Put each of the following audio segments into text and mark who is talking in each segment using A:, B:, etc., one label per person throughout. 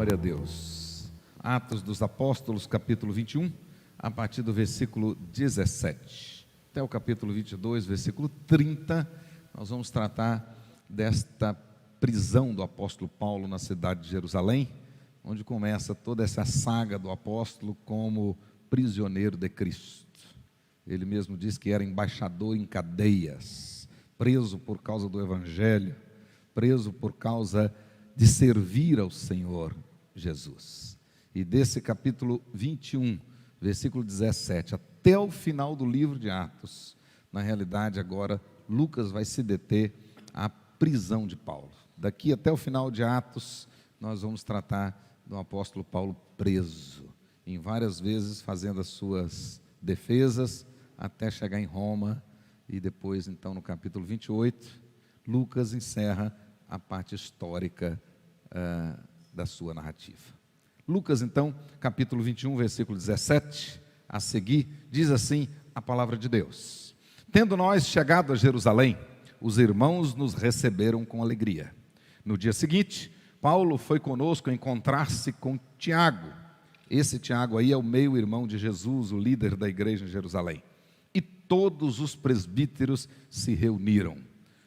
A: Glória a Deus. Atos dos Apóstolos, capítulo 21, a partir do versículo 17. Até o capítulo 22, versículo 30, nós vamos tratar desta prisão do apóstolo Paulo na cidade de Jerusalém, onde começa toda essa saga do apóstolo como prisioneiro de Cristo. Ele mesmo diz que era embaixador em cadeias, preso por causa do Evangelho, preso por causa de servir ao Senhor Jesus. E desse capítulo 21, versículo 17, até o final do livro de Atos, na realidade agora Lucas vai se deter à prisão de Paulo. Daqui até o final de Atos, nós vamos tratar do apóstolo Paulo preso, em várias vezes fazendo as suas defesas, até chegar em Roma, e depois então no capítulo 28, Lucas encerra a parte histórica da sua narrativa. Lucas então, capítulo 21, versículo 17, a seguir, diz assim a palavra de Deus: Tendo nós chegado a Jerusalém, os irmãos nos receberam com alegria. No dia seguinte, Paulo foi conosco encontrar-se com Tiago. Esse Tiago aí é o meio-irmão de Jesus, o líder da igreja em Jerusalém. E todos os presbíteros se reuniram.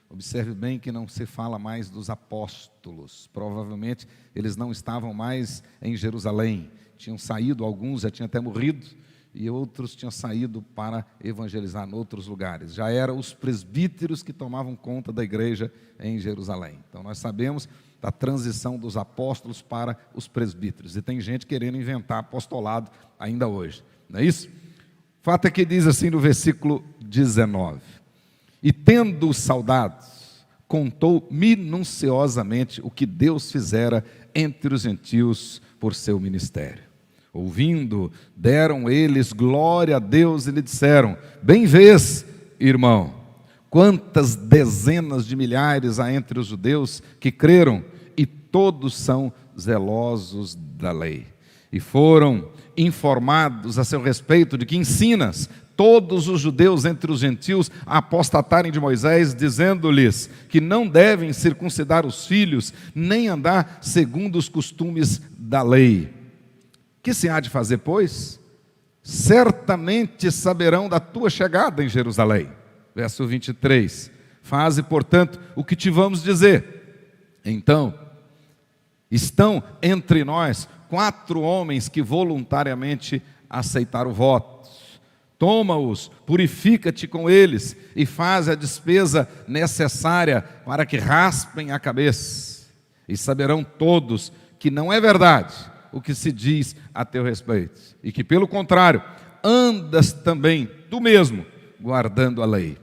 A: Observe bem que não se fala mais dos apóstolos. Provavelmente eles não estavam mais em Jerusalém. Tinham saído, alguns já tinham até morrido, e outros tinham saído para evangelizar em outros lugares. Já eram os presbíteros que tomavam conta da igreja em Jerusalém. Então nós sabemos da transição dos apóstolos para os presbíteros. E tem gente querendo inventar apostolado ainda hoje. Não é isso? O fato é que diz assim no versículo 19: E tendo saudados, contou minuciosamente o que Deus fizera entre os gentios por seu ministério. Ouvindo, deram eles glória a Deus e lhe disseram: Bem vês, irmão, quantas dezenas de milhares há entre os judeus que creram, e todos são zelosos da lei. E foram informados a seu respeito de que ensinas todos os judeus entre os gentios a apostatarem de Moisés, dizendo-lhes que não devem circuncidar os filhos, nem andar segundo os costumes da lei. Que se há de fazer, pois? Certamente saberão da tua chegada em Jerusalém. Verso 23. Faze, portanto, o que te vamos dizer. Então, estão entre nós 4 homens que voluntariamente aceitaram o voto. Toma-os, purifica-te com eles e faz a despesa necessária para que raspem a cabeça. E saberão todos que não é verdade o que se diz a teu respeito, e que pelo contrário, andas também tu mesmo guardando a lei.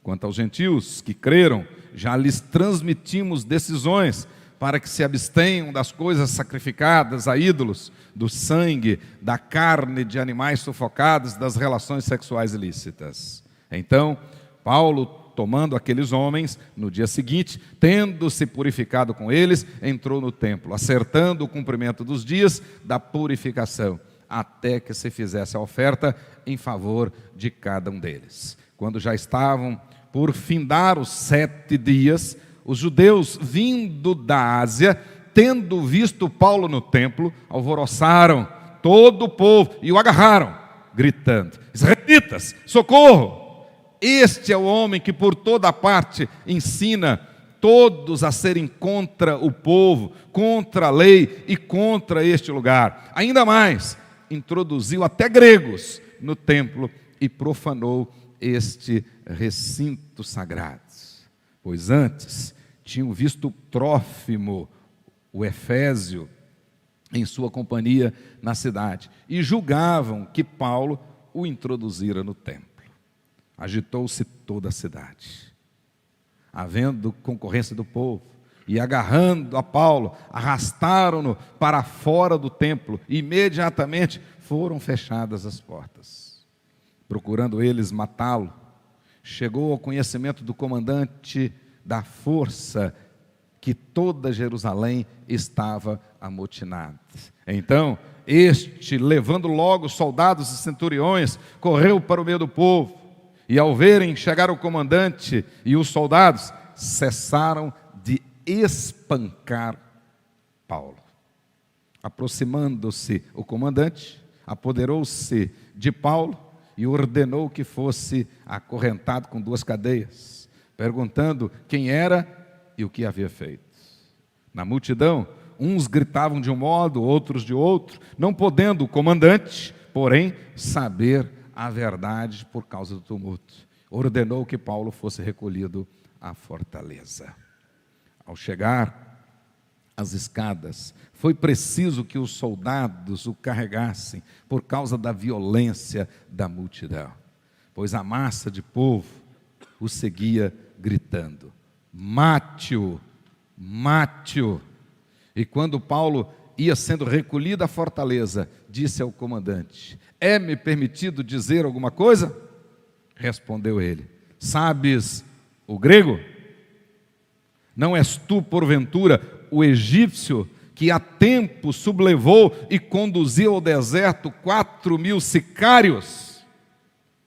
A: Quanto aos gentios que creram, já lhes transmitimos decisões para que se abstenham das coisas sacrificadas a ídolos, do sangue, da carne de animais sufocados, das relações sexuais ilícitas. Então, Paulo, tomando aqueles homens, no dia seguinte, tendo-se purificado com eles, entrou no templo, acertando o cumprimento dos dias da purificação, até que se fizesse a oferta em favor de cada um deles. Quando já estavam por findar os 7 dias, os judeus vindo da Ásia, tendo visto Paulo no templo, alvoroçaram todo o povo e o agarraram, gritando: Israelitas, socorro! Este é o homem que por toda parte ensina todos a serem contra o povo, contra a lei e contra este lugar. Ainda mais, introduziu até gregos no templo e profanou este recinto sagrado. Pois antes tinham visto Trófimo, o Efésio, em sua companhia na cidade, e julgavam que Paulo o introduzira no templo. Agitou-se toda a cidade, havendo concorrência do povo, e agarrando a Paulo, arrastaram-no para fora do templo, e imediatamente foram fechadas as portas. Procurando eles matá-lo, chegou ao conhecimento do comandante da força que toda Jerusalém estava amotinada. Então, este, levando logo soldados e centuriões, correu para o meio do povo, e ao verem chegar o comandante e os soldados, cessaram de espancar Paulo. Aproximando-se o comandante, apoderou-se de Paulo e ordenou que fosse acorrentado com 2 cadeias, perguntando quem era e o que havia feito. Na multidão, uns gritavam de um modo, outros de outro, não podendo o comandante, porém, saber a verdade por causa do tumulto. Ordenou que Paulo fosse recolhido à fortaleza. Ao chegar às escadas, foi preciso que os soldados o carregassem por causa da violência da multidão, pois a massa de povo o seguia gritando: mate-o, mate-o. E quando Paulo ia sendo recolhido à fortaleza, disse ao comandante: é-me permitido dizer alguma coisa? Respondeu ele: sabes o grego? Não és tu, porventura, o egípcio que há tempo sublevou e conduziu ao deserto 4.000 sicários?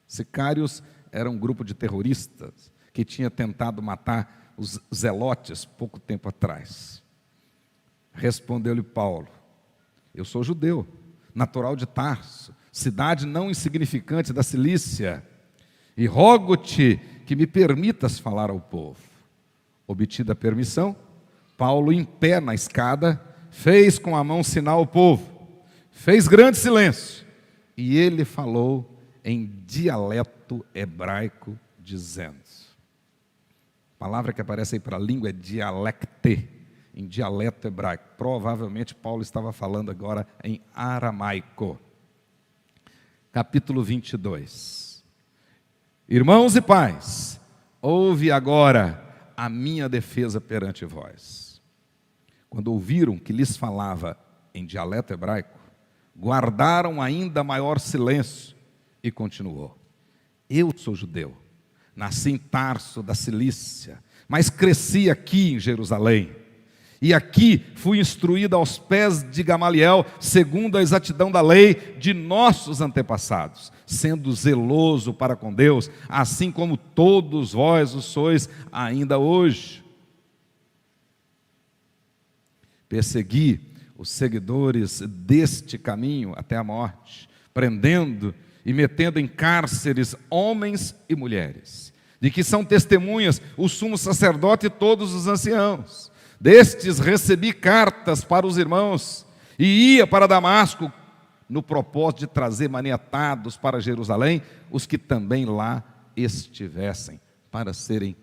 A: Sicários era um grupo de terroristas que tinha tentado matar os zelotes pouco tempo atrás. Respondeu-lhe Paulo: eu sou judeu, natural de Tarso, cidade não insignificante da Cilícia, e rogo-te que me permitas falar ao povo. Obtida a permissão, Paulo, em pé na escada, fez com a mão sinal ao povo, fez grande silêncio, e ele falou em dialeto hebraico, dizendo: a palavra que aparece aí para a língua é dialecte, em dialeto hebraico. Provavelmente Paulo estava falando agora em aramaico. Capítulo 22. Irmãos e pais, ouve agora a minha defesa perante vós. Quando ouviram que lhes falava em dialeto hebraico, guardaram ainda maior silêncio, e continuou: eu sou judeu, nasci em Tarso da Cilícia, mas cresci aqui em Jerusalém, e aqui fui instruído aos pés de Gamaliel, segundo a exatidão da lei de nossos antepassados, sendo zeloso para com Deus, assim como todos vós o sois ainda hoje. Persegui os seguidores deste caminho até a morte, prendendo e metendo em cárceres homens e mulheres, de que são testemunhas o sumo sacerdote e todos os anciãos. Destes recebi cartas para os irmãos, e ia para Damasco, no propósito de trazer maniatados para Jerusalém os que também lá estivessem, para serem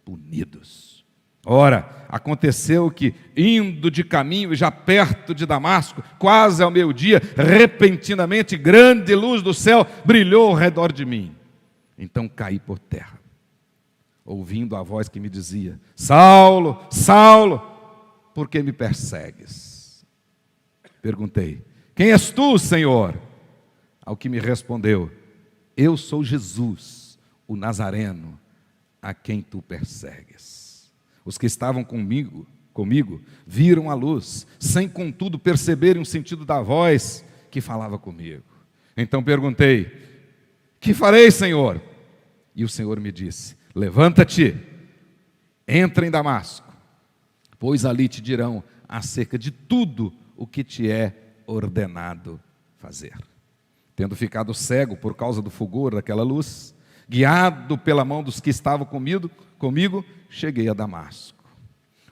A: punidos. Ora, aconteceu que, indo de caminho e já perto de Damasco, quase ao meio-dia, repentinamente grande luz do céu brilhou ao redor de mim. Então caí por terra, ouvindo a voz que me dizia: Saulo, Saulo, por que me persegues? Perguntei: quem és tu, Senhor? Ao que me respondeu: eu sou Jesus, o Nazareno, a quem tu persegues. Os que estavam comigo viram a luz, sem contudo perceberem o sentido da voz que falava comigo. Então perguntei: que farei, Senhor? E o Senhor me disse: levanta-te, entra em Damasco, pois ali te dirão acerca de tudo o que te é ordenado fazer. Tendo ficado cego por causa do fulgor daquela luz, guiado pela mão dos que estavam comigo, cheguei a Damasco.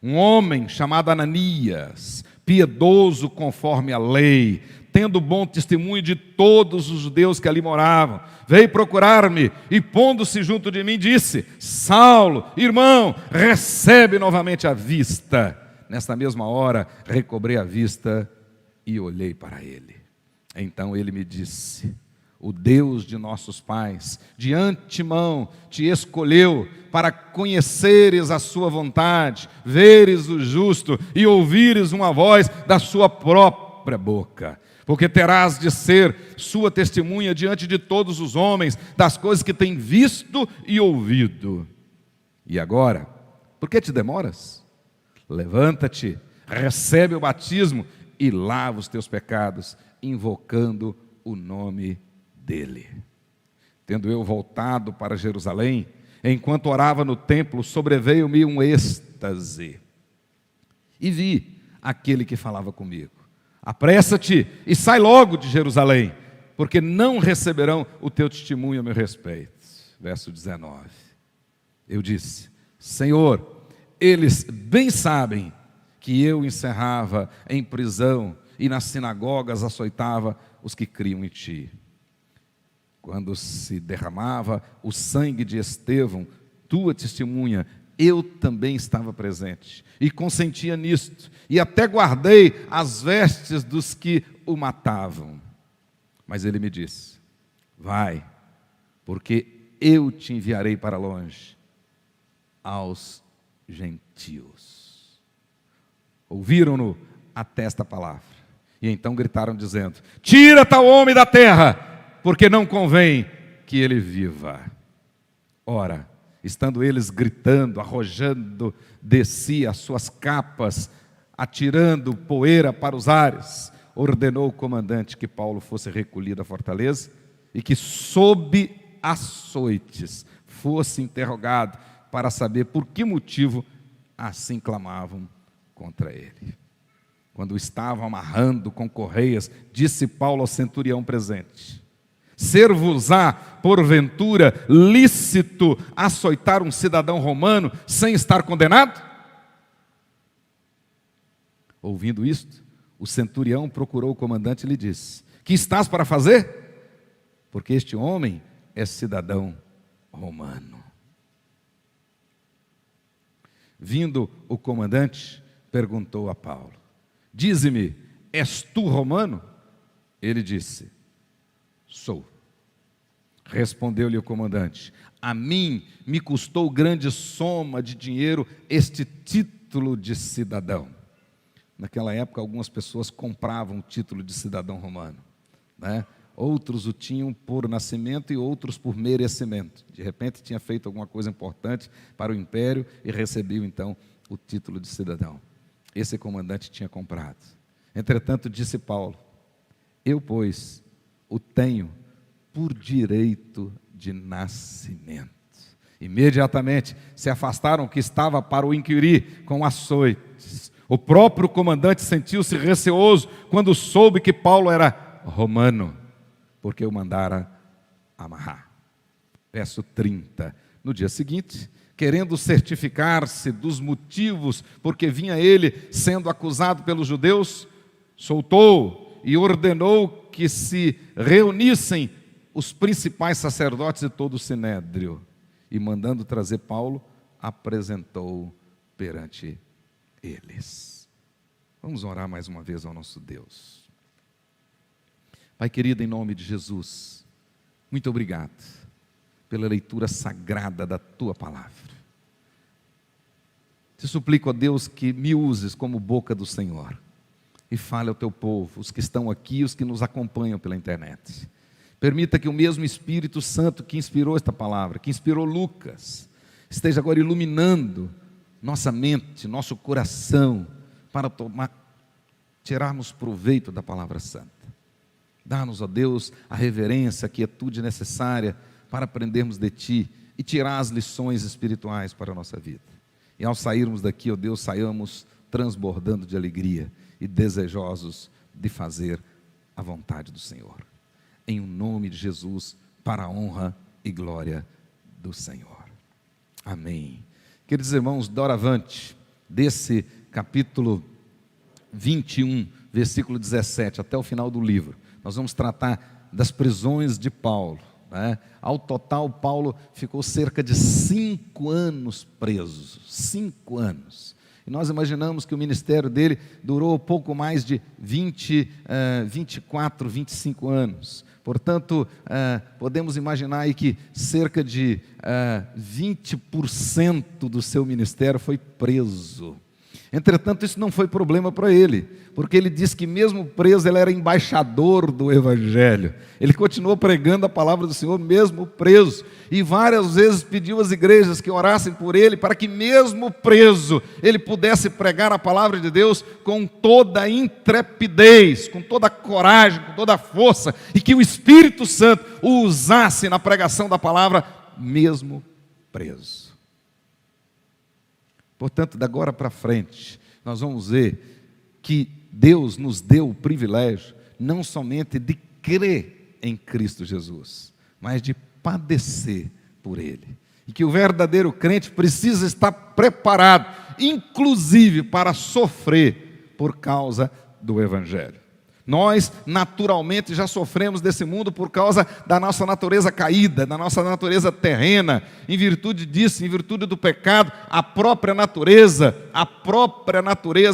A: Um homem chamado Ananias, piedoso conforme a lei, tendo bom testemunho de todos os judeus que ali moravam, veio procurar-me e, pondo-se junto de mim, disse: Saulo, irmão, recebe novamente a vista. Nesta mesma hora, recobrei a vista e olhei para ele. Então ele me disse: o Deus de nossos pais, de antemão te escolheu para conheceres a sua vontade, veres o justo e ouvires uma voz da sua própria boca. Porque terás de ser sua testemunha diante de todos os homens das coisas que tem visto e ouvido. E agora, por que te demoras? Levanta-te, recebe o batismo e lava os teus pecados, invocando o nome dele. Tendo eu voltado para Jerusalém, enquanto orava no templo, sobreveio-me um êxtase. E vi aquele que falava comigo, apressa-te e sai logo de Jerusalém, porque não receberão o teu testemunho a meu respeito. Verso 19. Eu disse: Senhor, eles bem sabem que eu encerrava em prisão e nas sinagogas açoitava os que criam em ti. Quando se derramava o sangue de Estevão, tua testemunha, eu também estava presente e consentia nisto, e até guardei as vestes dos que o matavam. Mas ele me disse: vai, porque eu te enviarei para longe, aos gentios. Ouviram-no até esta palavra, e então gritaram dizendo: tira tal homem da terra, porque não convém que ele viva. Ora, estando eles gritando, arrojando de si as suas capas, atirando poeira para os ares, ordenou o comandante que Paulo fosse recolhido à fortaleza e que, sob açoites, fosse interrogado para saber por que motivo assim clamavam contra ele. Quando o estavam amarrando com correias, disse Paulo ao centurião presente: ser-vos-á, porventura, lícito açoitar um cidadão romano sem estar condenado? Ouvindo isto, o centurião procurou o comandante e lhe disse: que estás para fazer? Porque este homem é cidadão romano. Vindo o comandante, perguntou a Paulo: dize-me, és tu romano? Ele disse: sou. Respondeu-lhe o comandante: a mim me custou grande soma de dinheiro este título de cidadão. Naquela época, algumas pessoas compravam o título de cidadão romano, né? Outros o tinham por nascimento e outros por merecimento. De repente tinha feito alguma coisa importante para o império e recebeu então o título de cidadão. Esse comandante tinha comprado. Entretanto, disse Paulo: eu, pois, o tenho por direito de nascimento. Imediatamente se afastaram que estava para o inquirir com açoites. O próprio comandante sentiu-se receoso quando soube que Paulo era romano, porque o mandara amarrar. Verso 30. No dia seguinte, querendo certificar-se dos motivos porque vinha ele sendo acusado pelos judeus, soltou e ordenou que se reunissem os principais sacerdotes e todo o sinédrio, e mandando trazer Paulo, apresentou perante eles. Vamos orar mais uma vez ao nosso Deus. Pai querido, em nome de Jesus, muito obrigado pela leitura sagrada da Tua Palavra. Te suplico, ó Deus, que me uses como boca do Senhor e fale ao Teu povo, os que estão aqui e os que nos acompanham pela internet. Permita que o mesmo Espírito Santo que inspirou esta palavra, que inspirou Lucas, esteja agora iluminando nossa mente, nosso coração, para tirarmos proveito da palavra santa. Dá-nos, ó Deus, a reverência, a quietude necessária para aprendermos de Ti e tirar as lições espirituais para a nossa vida. E ao sairmos daqui, ó Deus, saiamos transbordando de alegria e desejosos de fazer a vontade do Senhor. Em o nome de Jesus, para a honra e glória do Senhor. Amém. Queridos irmãos, doravante, desse capítulo 21, versículo 17, até o final do livro, nós vamos tratar das prisões de Paulo, né? Ao total, Paulo ficou cerca de 5 anos preso, 5 anos. E nós imaginamos que o ministério dele durou pouco mais de 24, 25 anos. Portanto, podemos imaginar aí que cerca de 20% do seu ministério foi preso. Entretanto, isso não foi problema para ele, porque ele disse que mesmo preso, ele era embaixador do Evangelho. Ele continuou pregando a palavra do Senhor, mesmo preso, e várias vezes pediu às igrejas que orassem por ele, para que mesmo preso, ele pudesse pregar a palavra de Deus com toda a intrepidez, com toda a coragem, com toda a força, e que o Espírito Santo o usasse na pregação da palavra, mesmo preso. Portanto, da agora para frente, nós vamos ver que Deus nos deu o privilégio não somente de crer em Cristo Jesus, mas de padecer por Ele. E que o verdadeiro crente precisa estar preparado, inclusive para sofrer por causa do Evangelho. Nós, naturalmente, já sofremos desse mundo por causa da nossa natureza caída, da nossa natureza terrena. Em virtude disso, em virtude do pecado, a própria natureza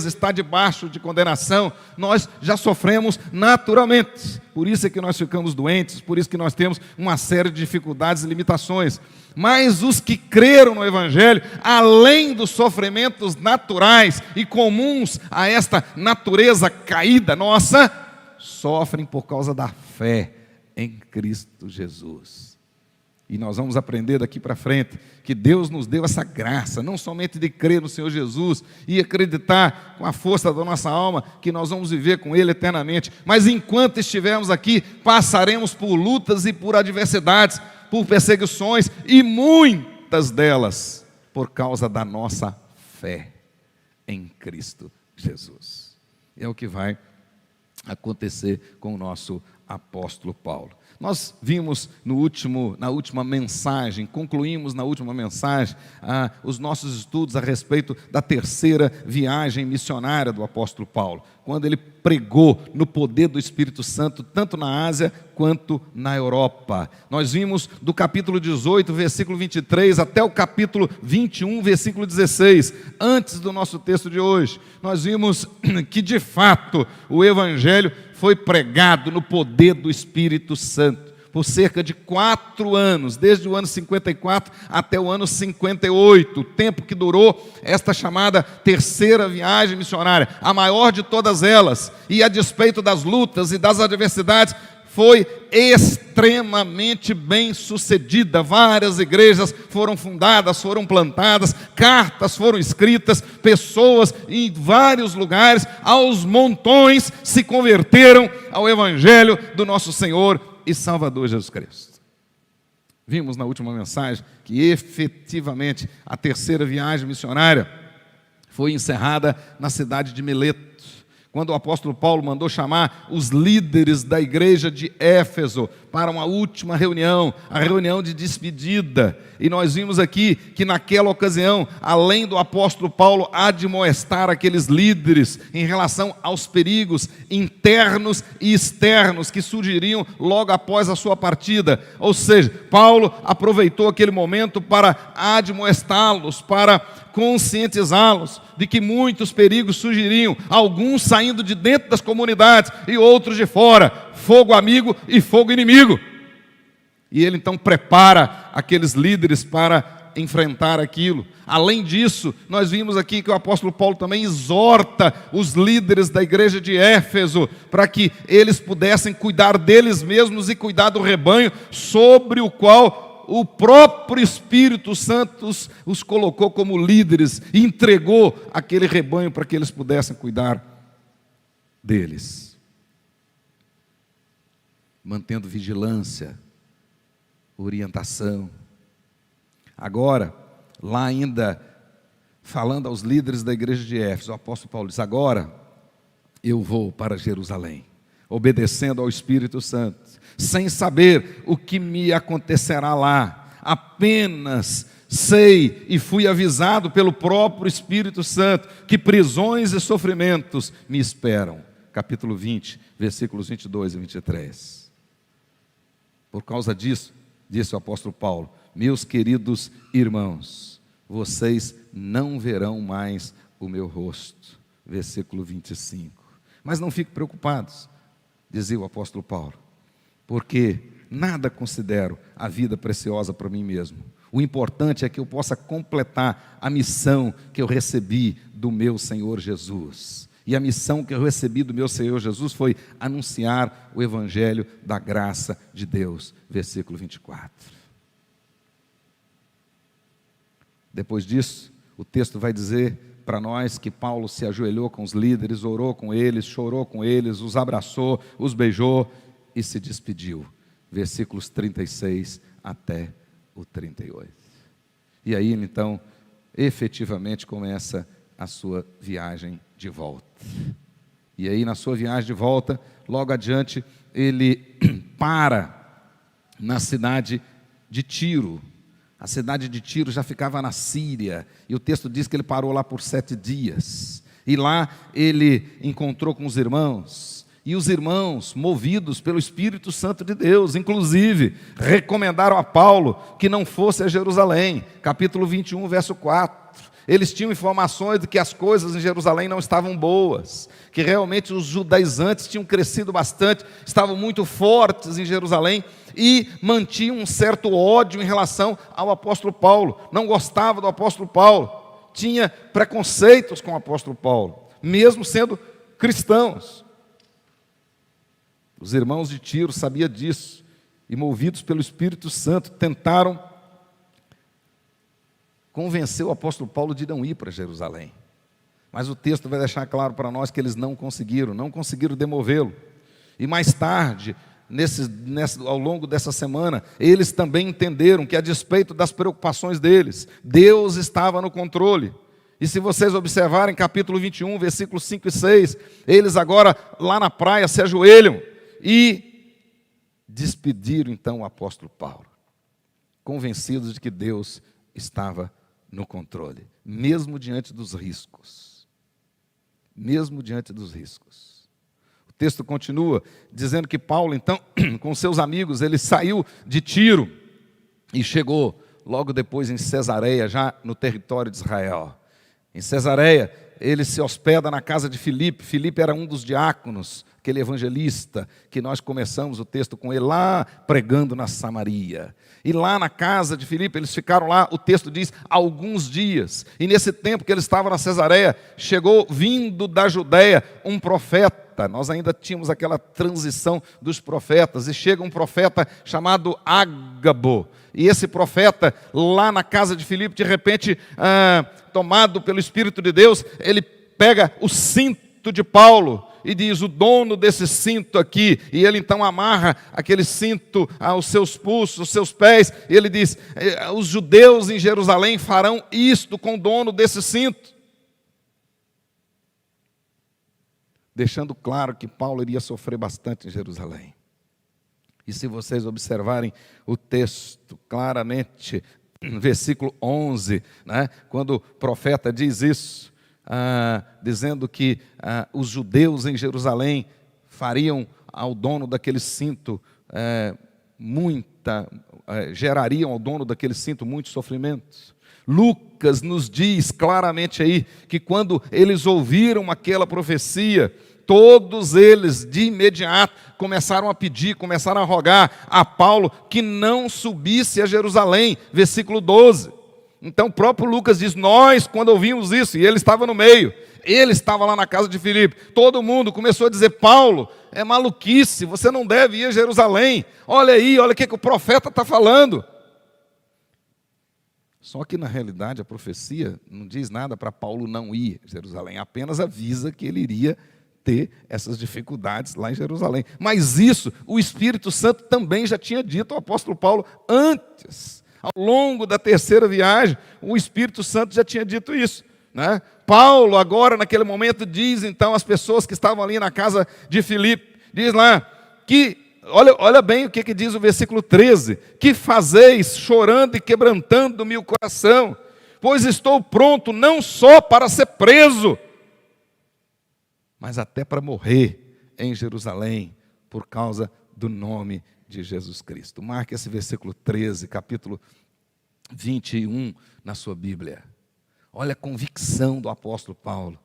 A: está debaixo de condenação. Nós já sofremos naturalmente. Por isso é que nós ficamos doentes, por isso que nós temos uma série de dificuldades e limitações. Mas os que creram no Evangelho, além dos sofrimentos naturais e comuns a esta natureza caída nossa, sofrem por causa da fé em Cristo Jesus. E nós vamos aprender daqui para frente que Deus nos deu essa graça, não somente de crer no Senhor Jesus e acreditar com a força da nossa alma que nós vamos viver com Ele eternamente, mas enquanto estivermos aqui, passaremos por lutas e por adversidades, por perseguições, e muitas delas por causa da nossa fé em Cristo Jesus. É o que vai acontecer com o nosso apóstolo Paulo. Nós vimos na última mensagem, concluímos na última mensagem os nossos estudos a respeito da terceira viagem missionária do apóstolo Paulo, quando ele pregou no poder do Espírito Santo, tanto na Ásia quanto na Europa. Nós vimos do capítulo 18, versículo 23, até o capítulo 21, versículo 16, antes do nosso texto de hoje. Nós vimos que, de fato, o Evangelho foi pregado no poder do Espírito Santo por cerca de 4 anos, desde o ano 54 até o ano 58, o tempo que durou esta chamada terceira viagem missionária, a maior de todas elas, e a despeito das lutas e das adversidades, foi extremamente bem sucedida. Várias igrejas foram fundadas, foram plantadas, cartas foram escritas, pessoas em vários lugares, aos montões, se converteram ao Evangelho do nosso Senhor e Salvador Jesus Cristo. Vimos na última mensagem que efetivamente a terceira viagem missionária foi encerrada na cidade de Mileto, quando o apóstolo Paulo mandou chamar os líderes da igreja de Éfeso para uma última reunião, a reunião de despedida. E nós vimos aqui que naquela ocasião, além do apóstolo Paulo admoestar aqueles líderes em relação aos perigos internos e externos que surgiriam logo após a sua partida, ou seja, Paulo aproveitou aquele momento para admoestá-los, para conscientizá-los de que muitos perigos surgiriam, alguns saindo de dentro das comunidades e outros de fora, fogo amigo e fogo inimigo. E ele então prepara aqueles líderes para enfrentar aquilo. Além disso, nós vimos aqui que o apóstolo Paulo também exorta os líderes da igreja de Éfeso para que eles pudessem cuidar deles mesmos e cuidar do rebanho sobre o qual o próprio Espírito Santo os colocou como líderes e entregou aquele rebanho para que eles pudessem cuidar deles, mantendo vigilância, orientação. Agora, lá ainda falando aos líderes da igreja de Éfeso, o apóstolo Paulo diz: agora eu vou para Jerusalém, obedecendo ao Espírito Santo, sem saber o que me acontecerá lá, apenas sei e fui avisado pelo próprio Espírito Santo que prisões e sofrimentos me esperam. Capítulo 20, versículos 22 e 23. Por causa disso, disse o apóstolo Paulo: meus queridos irmãos, vocês não verão mais o meu rosto. Versículo 25. Mas não fiquem preocupados, dizia o apóstolo Paulo, porque nada considero a vida preciosa para mim mesmo. O importante é que eu possa completar a missão que eu recebi do meu Senhor Jesus. E a missão que eu recebi do meu Senhor Jesus foi anunciar o Evangelho da graça de Deus. Versículo 24. Depois disso, o texto vai dizer para nós que Paulo se ajoelhou com os líderes, orou com eles, chorou com eles, os abraçou, os beijou e se despediu. Versículos 36 até o 38. E aí, então, efetivamente começa a sua viagem de volta. E aí, na sua viagem de volta, logo adiante, ele para na cidade de Tiro. A cidade de Tiro já ficava na Síria, e o texto diz que ele parou lá por 7 dias. E lá ele encontrou com os irmãos, e os irmãos, movidos pelo Espírito Santo de Deus, inclusive, recomendaram a Paulo que não fosse a Jerusalém. Capítulo 21, verso 4. Eles tinham informações de que as coisas em Jerusalém não estavam boas, que realmente os judaizantes tinham crescido bastante, estavam muito fortes em Jerusalém e mantinham um certo ódio em relação ao apóstolo Paulo, não gostava do apóstolo Paulo, tinha preconceitos com o apóstolo Paulo, mesmo sendo cristãos. Os irmãos de Tiro sabiam disso e, movidos pelo Espírito Santo, tentaram convenceu o apóstolo Paulo de não ir para Jerusalém. Mas o texto vai deixar claro para nós que eles não conseguiram demovê-lo. E mais tarde, ao longo dessa semana, eles também entenderam que, a despeito das preocupações deles, Deus estava no controle. E se vocês observarem capítulo 21, versículos 5 e 6, eles agora lá na praia se ajoelham e despediram então o apóstolo Paulo, convencidos de que Deus estava no controle, mesmo diante dos riscos. Mesmo diante dos riscos. O texto continua dizendo que Paulo, então, com seus amigos, ele saiu de Tiro e chegou logo depois em Cesareia, já no território de Israel. Em Cesareia, ele se hospeda na casa de Filipe. Filipe era um dos diáconos, aquele evangelista que nós começamos o texto com ele lá pregando na Samaria. E lá na casa de Filipe, eles ficaram lá, o texto diz, alguns dias. E nesse tempo que eles estavam na Cesareia, chegou, vindo da Judeia, um profeta. Nós ainda tínhamos aquela transição dos profetas, e chega um profeta chamado Ágabo. E esse profeta, lá na casa de Filipe, de repente, tomado pelo Espírito de Deus, ele pega o cinto de Paulo e diz, o dono desse cinto aqui, e ele então amarra aquele cinto aos seus pulsos, aos seus pés, e ele diz, os judeus em Jerusalém farão isto com o dono desse cinto. Deixando claro que Paulo iria sofrer bastante em Jerusalém. E se vocês observarem o texto claramente, versículo 11, né, quando o profeta diz isso, dizendo que os judeus em Jerusalém fariam ao dono daquele cinto gerariam ao dono daquele cinto muitos sofrimentos. Lucas nos diz claramente aí que quando eles ouviram aquela profecia, todos eles de imediato começaram a pedir, começaram a rogar a Paulo que não subisse a Jerusalém, versículo 12. Então o próprio Lucas diz, nós quando ouvimos isso, e ele estava no meio, ele estava lá na casa de Filipe, todo mundo começou a dizer, Paulo, é maluquice, você não deve ir a Jerusalém, olha aí, olha o que o profeta está falando. Só que na realidade a profecia não diz nada para Paulo não ir a Jerusalém, apenas avisa que ele iria ter essas dificuldades lá em Jerusalém. Mas isso o Espírito Santo também já tinha dito ao apóstolo Paulo antes. Ao longo da terceira viagem, o Espírito Santo já tinha dito isso, né? Paulo agora naquele momento diz então às pessoas que estavam ali na casa de Filipe, diz lá que, olha bem o que diz o versículo 13, que fazeis chorando e quebrantando-me o coração, pois estou pronto não só para ser preso, mas até para morrer em Jerusalém, por causa do nome de Jesus Cristo. Marque esse versículo 13, capítulo 21, na sua Bíblia. Olha a convicção do apóstolo Paulo.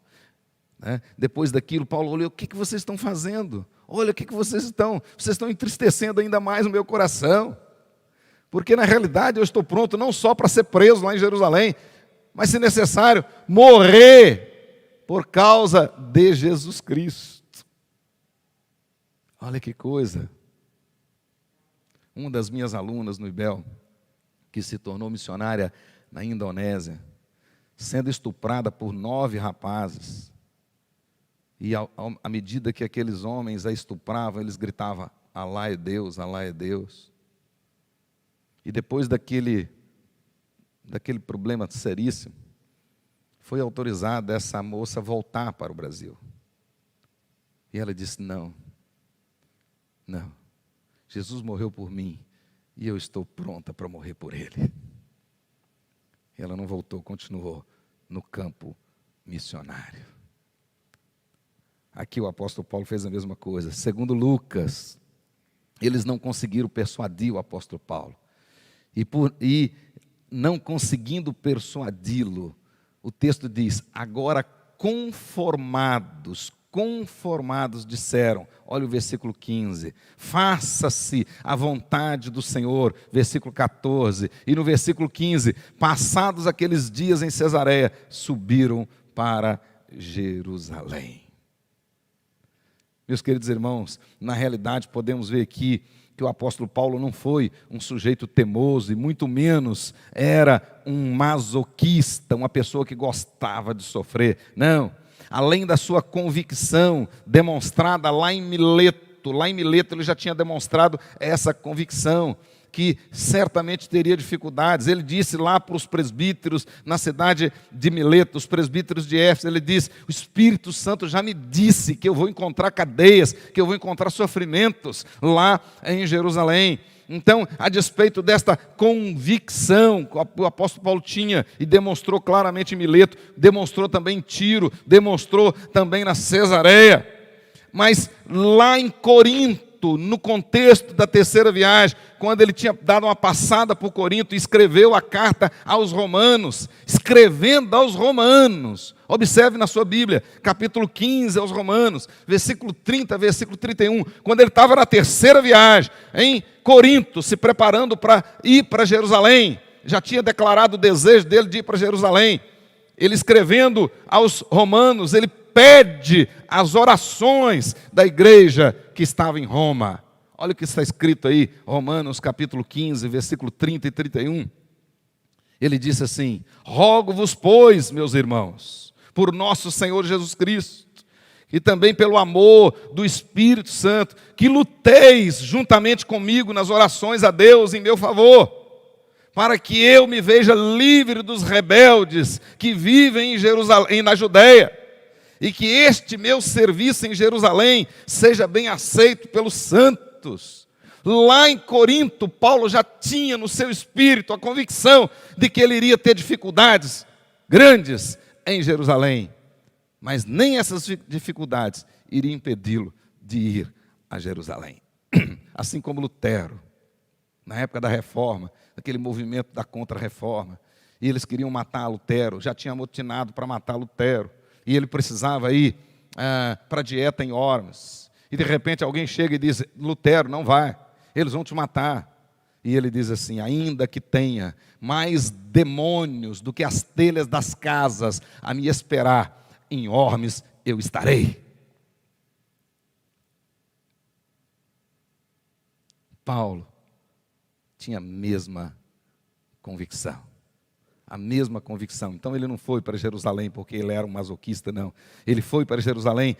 A: Né? Depois daquilo, Paulo olhou, o que vocês estão fazendo? Olha o que vocês estão entristecendo ainda mais o meu coração. Porque na realidade eu estou pronto não só para ser preso lá em Jerusalém, mas se necessário, morrer por causa de Jesus Cristo. Olha que coisa. Uma das minhas alunas no IBEL, que se tornou missionária na Indonésia, sendo estuprada por 9 rapazes, e à medida que aqueles homens a estupravam, eles gritavam, Alá é Deus, Alá é Deus. E depois daquele problema seríssimo, foi autorizada essa moça voltar para o Brasil. E ela disse: não, não, Jesus morreu por mim e eu estou pronta para morrer por Ele. E ela não voltou, continuou no campo missionário. Aqui o apóstolo Paulo fez a mesma coisa. Segundo Lucas, eles não conseguiram persuadir o apóstolo Paulo. E não conseguindo persuadi-lo, o texto diz: agora conformados disseram, olha o versículo 15, faça-se a vontade do Senhor, versículo 14, e no versículo 15, passados aqueles dias em Cesareia, subiram para Jerusalém. Meus queridos irmãos, na realidade podemos ver aqui que o apóstolo Paulo não foi um sujeito teimoso e muito menos era um masoquista, uma pessoa que gostava de sofrer. Não, além da sua convicção demonstrada lá em Mileto ele já tinha demonstrado essa convicção, que certamente teria dificuldades. Ele disse lá para os presbíteros na cidade de Mileto, os presbíteros de Éfeso, ele disse: o Espírito Santo já me disse que eu vou encontrar cadeias, que eu vou encontrar sofrimentos lá em Jerusalém. Então, a despeito desta convicção que o apóstolo Paulo tinha e demonstrou claramente em Mileto, demonstrou também em Tiro, demonstrou também na Cesareia, mas lá em Corinto, no contexto da terceira viagem, quando ele tinha dado uma passada por Corinto e escreveu a carta aos Romanos, escrevendo aos Romanos, observe na sua Bíblia, capítulo 15 aos Romanos, versículo 30, versículo 31, quando ele estava na terceira viagem, em Corinto, se preparando para ir para Jerusalém, já tinha declarado o desejo dele de ir para Jerusalém, ele escrevendo aos Romanos, ele pede as orações da igreja que estava em Roma. Olha o que está escrito aí, Romanos capítulo 15, versículo 30 e 31. Ele disse assim: rogo-vos, pois, meus irmãos, por nosso Senhor Jesus Cristo, e também pelo amor do Espírito Santo, que luteis juntamente comigo nas orações a Deus em meu favor, para que eu me veja livre dos rebeldes que vivem em Jerusalém, na Judéia, e que este meu serviço em Jerusalém seja bem aceito pelos santos. Lá em Corinto, Paulo já tinha no seu espírito a convicção de que ele iria ter dificuldades grandes em Jerusalém, mas nem essas dificuldades iriam impedi-lo de ir a Jerusalém. Assim como Lutero, na época da Reforma, aquele movimento da Contra-Reforma, e eles queriam matar Lutero, já tinha amotinado para matar Lutero, e ele precisava ir para a dieta em Worms. E de repente alguém chega e diz: Lutero, não vai, eles vão te matar. E ele diz assim: ainda que tenha mais demônios do que as telhas das casas a me esperar, em Worms eu estarei. Paulo tinha a mesma convicção. A mesma convicção. Então ele não foi para Jerusalém porque ele era um masoquista, não. Ele foi para Jerusalém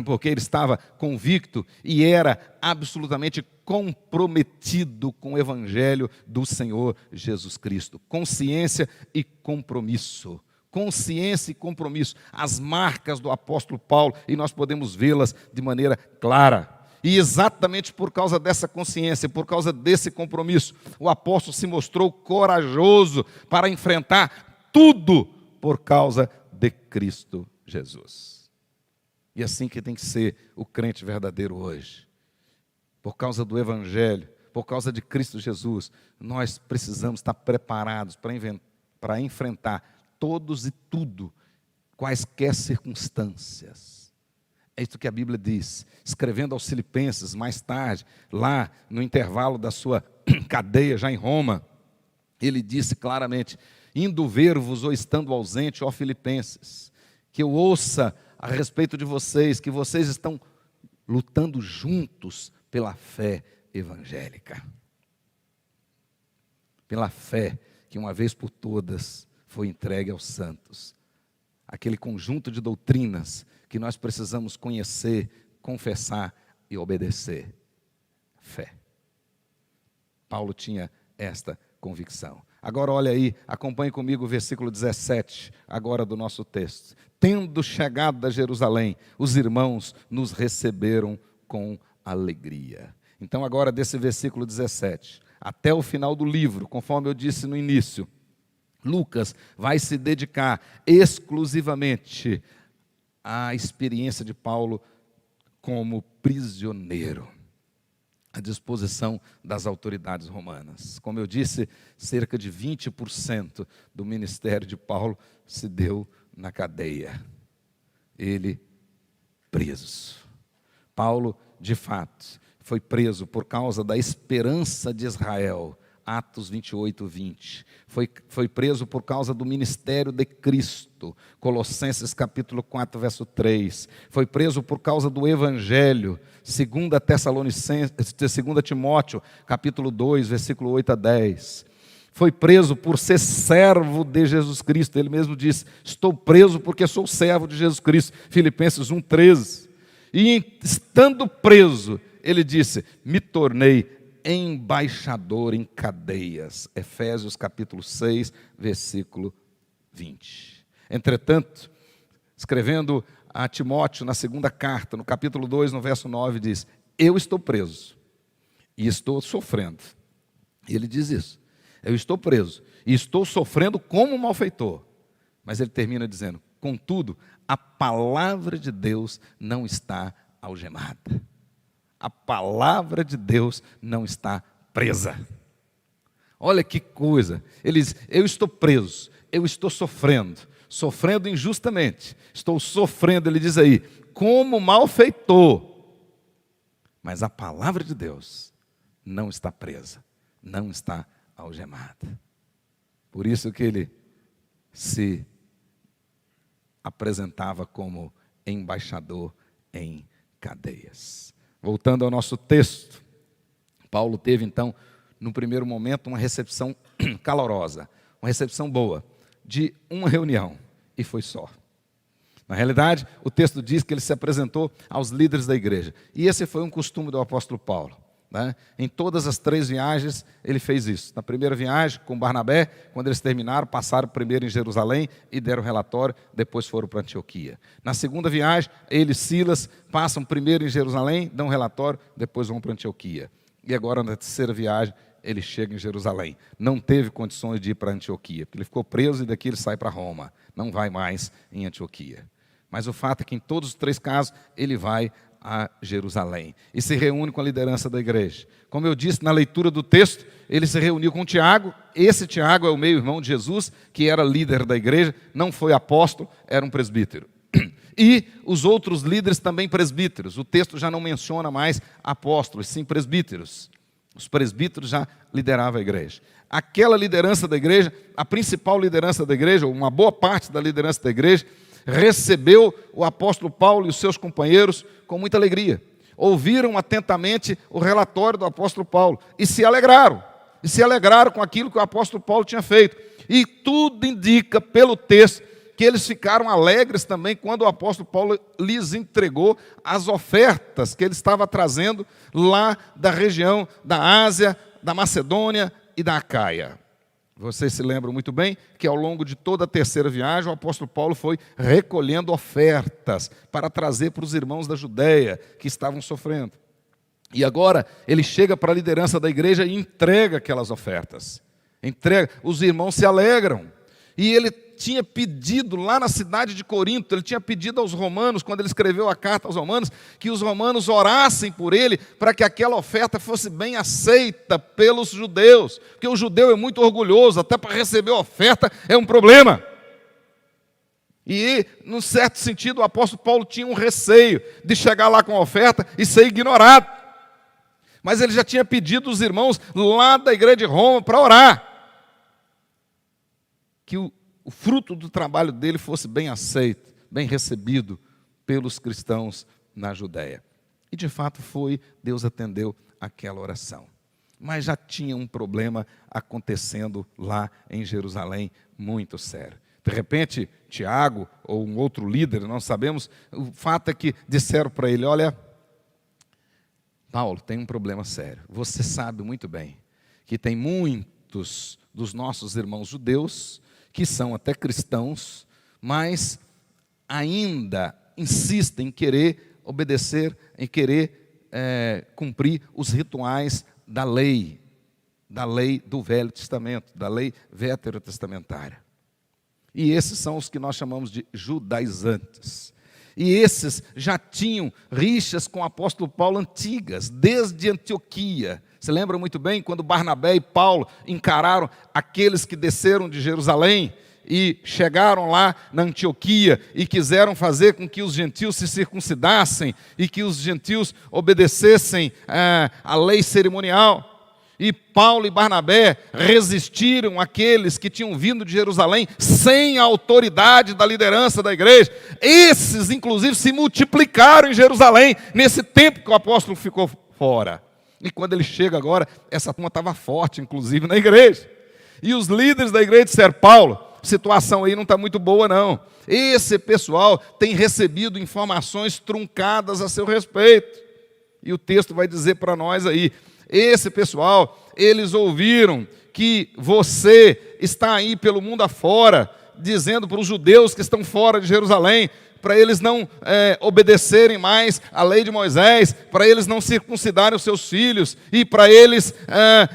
A: porque ele estava convicto e era absolutamente comprometido com o evangelho do Senhor Jesus Cristo. Consciência e compromisso. Consciência e compromisso. As marcas do apóstolo Paulo, e nós podemos vê-las de maneira clara. E exatamente por causa dessa consciência, por causa desse compromisso, o apóstolo se mostrou corajoso para enfrentar tudo por causa de Cristo Jesus. E assim que tem que ser o crente verdadeiro hoje. Por causa do Evangelho, por causa de Cristo Jesus, nós precisamos estar preparados para enfrentar todos e tudo, quaisquer circunstâncias. É isso que a Bíblia diz, escrevendo aos Filipenses, mais tarde, lá no intervalo da sua cadeia, já em Roma, ele disse claramente: indo ver-vos ou estando ausente, ó Filipenses, que eu ouça a respeito de vocês, que vocês estão lutando juntos pela fé evangélica. Pela fé que uma vez por todas foi entregue aos santos. Aquele conjunto de doutrinas que nós precisamos conhecer, confessar e obedecer. Fé. Paulo tinha esta convicção. Agora olha aí, acompanhe comigo o versículo 17, agora do nosso texto. Tendo chegado a Jerusalém, os irmãos nos receberam com alegria. Então agora desse versículo 17, até o final do livro, conforme eu disse no início, Lucas vai se dedicar exclusivamente à experiência de Paulo como prisioneiro, à disposição das autoridades romanas. Como eu disse, cerca de 20% do ministério de Paulo se deu na cadeia. Ele preso. Paulo, de fato, foi preso por causa da esperança de Israel. Atos 28, 20. Foi preso por causa do ministério de Cristo. Colossenses capítulo 4, verso 3. Foi preso por causa do Evangelho. 2 Timóteo capítulo 2, versículo 8 a 10. Foi preso por ser servo de Jesus Cristo. Ele mesmo disse, estou preso porque sou servo de Jesus Cristo. Filipenses 1, 13. E estando preso, ele disse, me tornei embaixador em cadeias. Efésios capítulo 6, versículo 20. Entretanto, escrevendo a Timóteo na segunda carta, no capítulo 2, no verso 9, diz, eu estou preso e estou sofrendo. E ele diz isso, eu estou preso e estou sofrendo como um malfeitor. Mas ele termina dizendo, contudo, a palavra de Deus não está algemada. A palavra de Deus não está presa. Olha que coisa. Ele diz, eu estou preso, eu estou sofrendo injustamente. Estou sofrendo, ele diz aí, como malfeitor. Mas a palavra de Deus não está presa, não está algemada. Por isso que ele se apresentava como embaixador em cadeias. Voltando ao nosso texto, Paulo teve então, no primeiro momento, uma recepção calorosa, uma recepção boa, de uma reunião, e foi só. Na realidade, o texto diz que ele se apresentou aos líderes da igreja, e esse foi um costume do apóstolo Paulo. Né? Em todas as 3 viagens, ele fez isso. Na primeira viagem, com Barnabé, quando eles terminaram, passaram primeiro em Jerusalém e deram relatório, depois foram para Antioquia. Na segunda viagem, ele e Silas passam primeiro em Jerusalém, dão relatório, depois vão para Antioquia. E agora, na terceira viagem, ele chega em Jerusalém. Não teve condições de ir para Antioquia, porque ele ficou preso e daqui ele sai para Roma. Não vai mais em Antioquia. Mas o fato é que em todos os 3 casos, ele vai a Jerusalém e se reúne com a liderança da igreja. Como eu disse na leitura do texto, ele se reuniu com Tiago. Esse Tiago é o meio-irmão de Jesus, que era líder da igreja, não foi apóstolo, era um presbítero. E os outros líderes também presbíteros. O texto já não menciona mais apóstolos, sim presbíteros. Os presbíteros já lideravam a igreja. Aquela liderança da igreja, a principal liderança da igreja, ou uma boa parte da liderança da igreja, recebeu o apóstolo Paulo e os seus companheiros com muita alegria. Ouviram atentamente o relatório do apóstolo Paulo e se alegraram com aquilo que o apóstolo Paulo tinha feito. E tudo indica pelo texto que eles ficaram alegres também quando o apóstolo Paulo lhes entregou as ofertas que ele estava trazendo lá da região da Ásia, da Macedônia e da Acaia. Vocês se lembram muito bem que ao longo de toda a terceira viagem, o apóstolo Paulo foi recolhendo ofertas para trazer para os irmãos da Judéia que estavam sofrendo. E agora ele chega para a liderança da igreja e entrega aquelas ofertas. Os irmãos se alegram. E ele tinha pedido lá na cidade de Corinto, ele tinha pedido aos romanos, quando ele escreveu a carta aos romanos, que os romanos orassem por ele, para que aquela oferta fosse bem aceita pelos judeus, porque o judeu é muito orgulhoso, até para receber oferta é um problema. E, num certo sentido, o apóstolo Paulo tinha um receio de chegar lá com a oferta e ser ignorado. Mas ele já tinha pedido os irmãos lá da igreja de Roma para orar, que o fruto do trabalho dele fosse bem aceito, bem recebido pelos cristãos na Judéia. E de fato foi, Deus atendeu aquela oração. Mas já tinha um problema acontecendo lá em Jerusalém, muito sério. De repente, Tiago, ou um outro líder, não sabemos, o fato é que disseram para ele, olha, Paulo, tem um problema sério. Você sabe muito bem que tem muitos muitos dos nossos irmãos judeus, que são até cristãos, mas ainda insistem em querer obedecer, em querer cumprir os rituais da lei do Velho Testamento, da lei veterotestamentária. E esses são os que nós chamamos de judaizantes. E esses já tinham rixas com o apóstolo Paulo antigas, desde Antioquia. Você lembra muito bem quando Barnabé e Paulo encararam aqueles que desceram de Jerusalém e chegaram lá na Antioquia e quiseram fazer com que os gentios se circuncidassem e que os gentios obedecessem à lei cerimonial. E Paulo e Barnabé resistiram àqueles que tinham vindo de Jerusalém sem a autoridade da liderança da igreja. Esses, inclusive, se multiplicaram em Jerusalém nesse tempo que o apóstolo ficou fora. E quando ele chega agora, essa turma estava forte, inclusive, na igreja. E os líderes da igreja disseram: Paulo, a situação aí não está muito boa, não. Esse pessoal tem recebido informações truncadas a seu respeito. E o texto vai dizer para nós aí: esse pessoal, eles ouviram que você está aí pelo mundo afora, dizendo para os judeus que estão fora de Jerusalém, para eles não obedecerem mais à lei de Moisés, para eles não circuncidarem os seus filhos, e para eles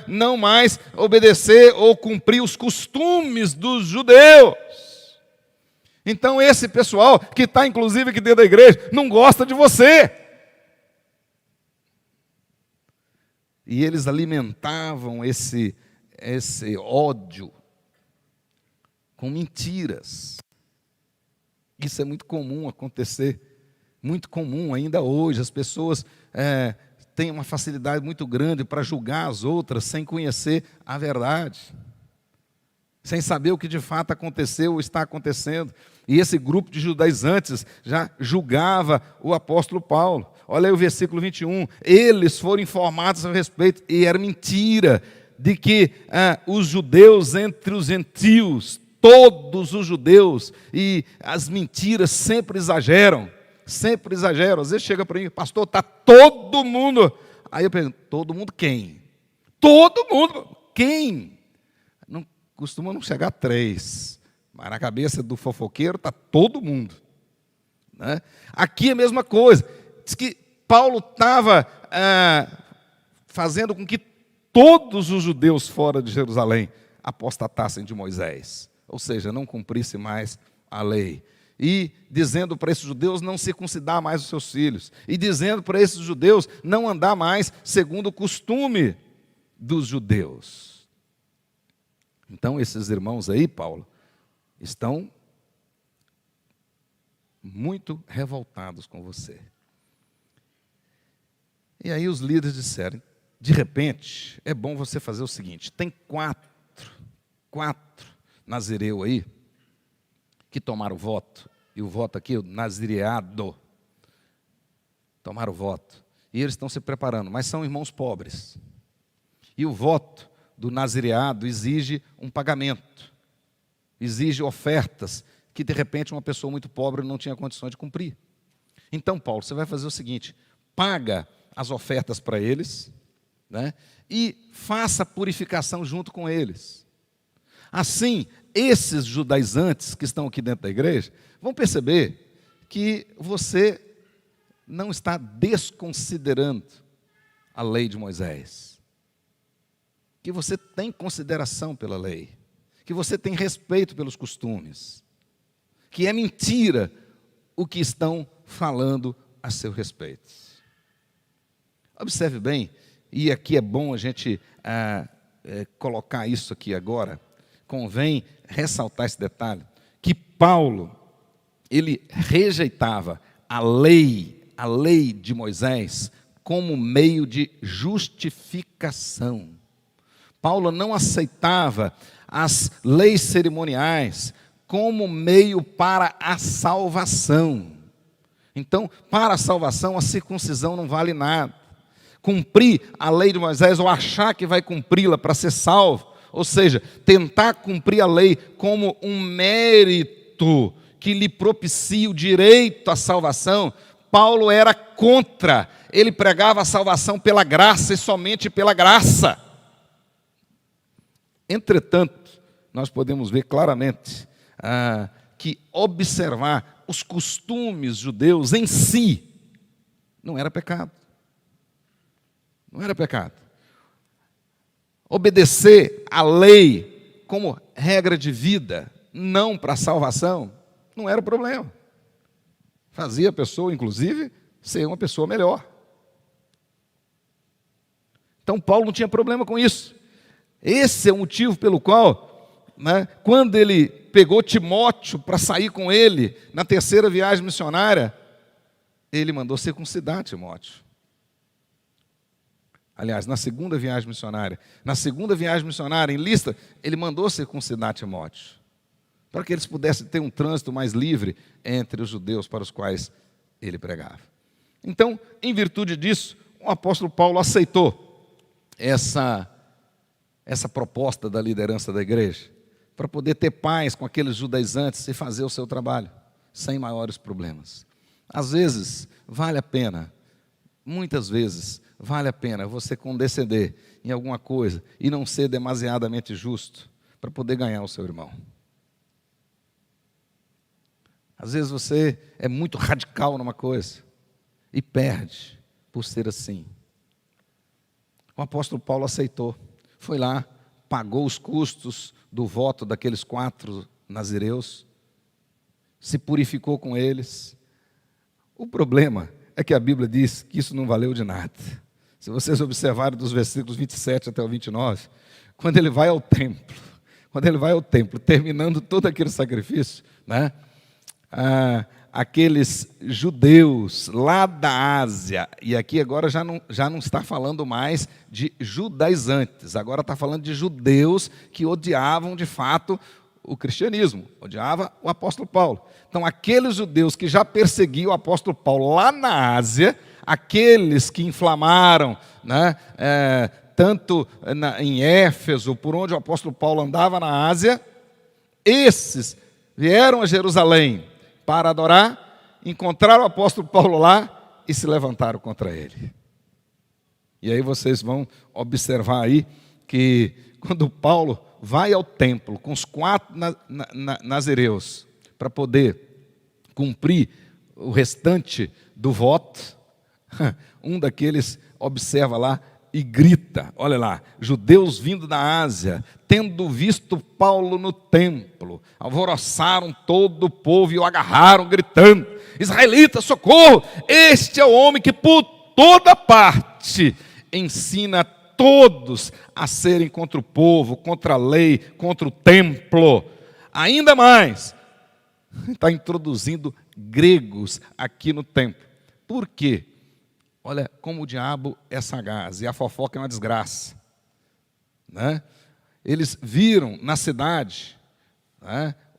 A: não mais obedecer ou cumprir os costumes dos judeus. Então esse pessoal, que está inclusive aqui dentro da igreja, não gosta de você. E eles alimentavam esse ódio com mentiras. Isso é muito comum acontecer, muito comum ainda hoje. As pessoas têm uma facilidade muito grande para julgar as outras sem conhecer a verdade, sem saber o que de fato aconteceu ou está acontecendo. E esse grupo de judaizantes já julgava o apóstolo Paulo. Olha aí o versículo 21. Eles foram informados a respeito, e era mentira, de que os judeus entre os gentios, todos os judeus, e as mentiras sempre exageram. Sempre exageram. Às vezes chega para mim: pastor, está todo mundo. Aí eu pergunto: todo mundo quem? Todo mundo. Quem? Não costuma não chegar a 3. Mas na cabeça do fofoqueiro está todo mundo. Né? Aqui é a mesma coisa. Diz que Paulo estava fazendo com que todos os judeus fora de Jerusalém apostatassem de Moisés. Ou seja, não cumprisse mais a lei. E dizendo para esses judeus não circuncidar mais os seus filhos. E dizendo para esses judeus não andar mais segundo o costume dos judeus. Então esses irmãos aí, Paulo, estão muito revoltados com você. E aí os líderes disseram: de repente, é bom você fazer o seguinte: tem quatro nazireus aí, que tomaram o voto, e o voto aqui, o nazireado, tomaram o voto, e eles estão se preparando, mas são irmãos pobres, e o voto do nazireado exige um pagamento, exige ofertas, que de repente uma pessoa muito pobre não tinha condições de cumprir. Então, Paulo, você vai fazer o seguinte: paga as ofertas para eles, né, e faça a purificação junto com eles. Assim, esses judaizantes que estão aqui dentro da igreja vão perceber que você não está desconsiderando a lei de Moisés, que você tem consideração pela lei, que você tem respeito pelos costumes, que é mentira o que estão falando a seu respeito. Observe bem, e aqui é bom a gente colocar isso aqui agora, convém ressaltar esse detalhe, que Paulo, ele rejeitava a lei de Moisés como meio de justificação. Paulo não aceitava as leis cerimoniais como meio para a salvação. Então, para a salvação, a circuncisão não vale nada. Cumprir a lei de Moisés ou achar que vai cumpri-la para ser salvo, ou seja, tentar cumprir a lei como um mérito que lhe propicia o direito à salvação, Paulo era contra. Ele pregava a salvação pela graça e somente pela graça. Entretanto, nós podemos ver claramente que observar os costumes judeus em si não era pecado. Não era pecado. Obedecer à lei como regra de vida, não para a salvação, não era o problema. Fazia a pessoa, inclusive, ser uma pessoa melhor. Então, Paulo não tinha problema com isso. Esse é o motivo pelo qual, quando ele pegou Timóteo para sair com ele na terceira viagem missionária, ele mandou circuncidar Timóteo. Aliás, na segunda viagem missionária. Na segunda viagem missionária, em Listra, ele mandou circuncidar Timóteo, para que eles pudessem ter um trânsito mais livre entre os judeus para os quais ele pregava. Então, em virtude disso, o apóstolo Paulo aceitou essa proposta da liderança da igreja, para poder ter paz com aqueles judaizantes e fazer o seu trabalho, sem maiores problemas. Às vezes, vale a pena, muitas vezes, vale a pena você condescender em alguma coisa e não ser demasiadamente justo para poder ganhar o seu irmão. Às vezes você é muito radical numa coisa e perde por ser assim. O apóstolo Paulo aceitou, foi lá, pagou os custos do voto daqueles 4 nazireus, se purificou com eles. O problema é que a Bíblia diz que isso não valeu de nada. Se vocês observarem dos versículos 27 até o 29, quando ele vai ao templo, terminando todo aquele sacrifício, aqueles judeus lá da Ásia, e aqui agora já não está falando mais de judaizantes, agora está falando de judeus que odiavam de fato o cristianismo, odiava o apóstolo Paulo. Então, aqueles judeus que já perseguiam o apóstolo Paulo lá na Ásia, aqueles que inflamaram, tanto em Éfeso, por onde o apóstolo Paulo andava na Ásia, esses vieram a Jerusalém para adorar, encontraram o apóstolo Paulo lá e se levantaram contra ele. E aí vocês vão observar aí que quando Paulo vai ao templo com os 4 nazireus para poder cumprir o restante do voto, um daqueles observa lá e grita, olha lá, judeus vindo da Ásia, tendo visto Paulo no templo, alvoroçaram todo o povo e o agarraram, gritando, israelita, socorro, este é o homem que por toda parte ensina todos a serem contra o povo, contra a lei, contra o templo. Ainda mais, está introduzindo gregos aqui no templo. Por quê? Olha como o diabo é sagaz e a fofoca é uma desgraça. Eles viram na cidade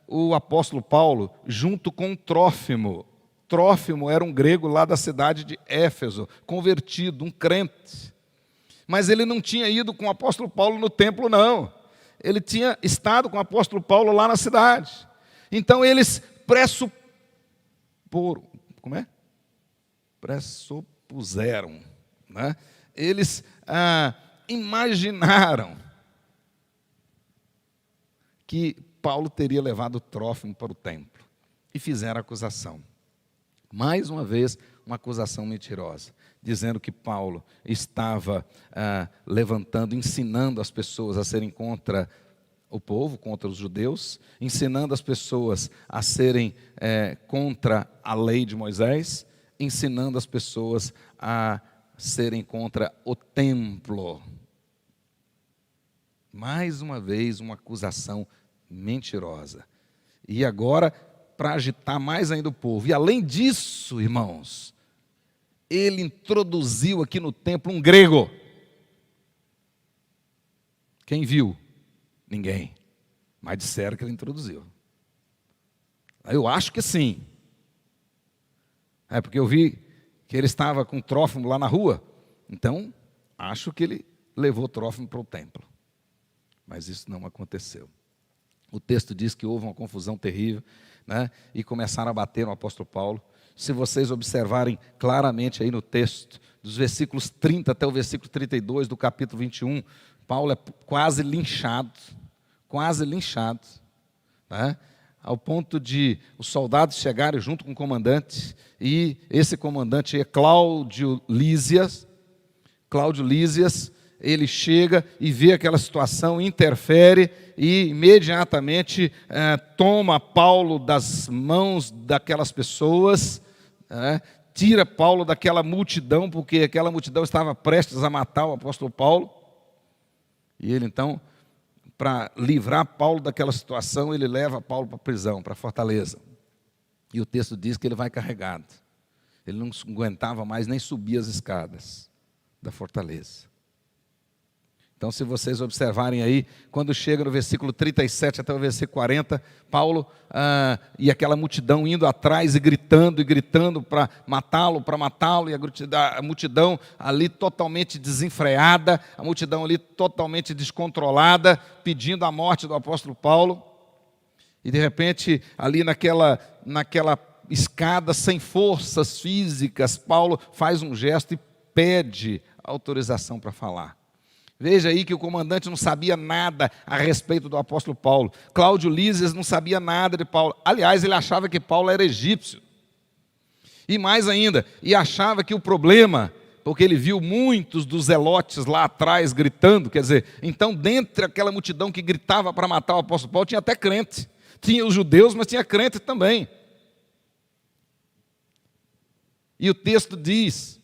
A: o apóstolo Paulo junto com Trófimo. Trófimo era um grego lá da cidade de Éfeso, convertido, um crente. Mas ele não tinha ido com o apóstolo Paulo no templo, não. Ele tinha estado com o apóstolo Paulo lá na cidade. Então eles pressupuseram, eles imaginaram que Paulo teria levado Trófimo para o templo e fizeram a acusação. Mais uma vez, uma acusação mentirosa, dizendo que Paulo estava ensinando as pessoas a serem contra o povo, contra os judeus, ensinando as pessoas a serem contra a lei de Moisés, ensinando as pessoas a serem contra o templo. Mais uma vez, uma acusação mentirosa. E agora, para agitar mais ainda o povo. E além disso, irmãos, ele introduziu aqui no templo um grego. Quem viu? Ninguém. Mas disseram que ele introduziu. Eu acho que sim. Porque eu vi que ele estava com Trófimo lá na rua. Então, acho que ele levou Trófimo para o templo. Mas isso não aconteceu. O texto diz que houve uma confusão terrível, e começaram a bater no apóstolo Paulo. Se vocês observarem claramente aí no texto, dos versículos 30 até o versículo 32 do capítulo 21, Paulo é quase linchado, né? Ao ponto de os soldados chegarem junto com o comandante, e esse comandante é Cláudio Lísias. Ele chega e vê aquela situação, interfere e imediatamente toma Paulo das mãos daquelas pessoas, tira Paulo daquela multidão, porque aquela multidão estava prestes a matar o apóstolo Paulo. E ele então, para livrar Paulo daquela situação, ele leva Paulo para a prisão, para a fortaleza. E o texto diz que ele vai carregado. Ele não aguentava mais nem subir as escadas da fortaleza. Então, se vocês observarem aí, quando chega no versículo 37 até o versículo 40, Paulo e aquela multidão indo atrás e gritando para matá-lo, e a multidão ali totalmente desenfreada, a multidão ali totalmente descontrolada, pedindo a morte do apóstolo Paulo. E de repente, ali naquela escada sem forças físicas, Paulo faz um gesto e pede autorização para falar. Veja aí que o comandante não sabia nada a respeito do apóstolo Paulo. Cláudio Lísias não sabia nada de Paulo. Aliás, ele achava que Paulo era egípcio. E mais ainda, achava que o problema, porque ele viu muitos dos zelotes lá atrás gritando, quer dizer, então dentre aquela multidão que gritava para matar o apóstolo Paulo, tinha até crente. Tinha os judeus, mas tinha crente também. E o texto diz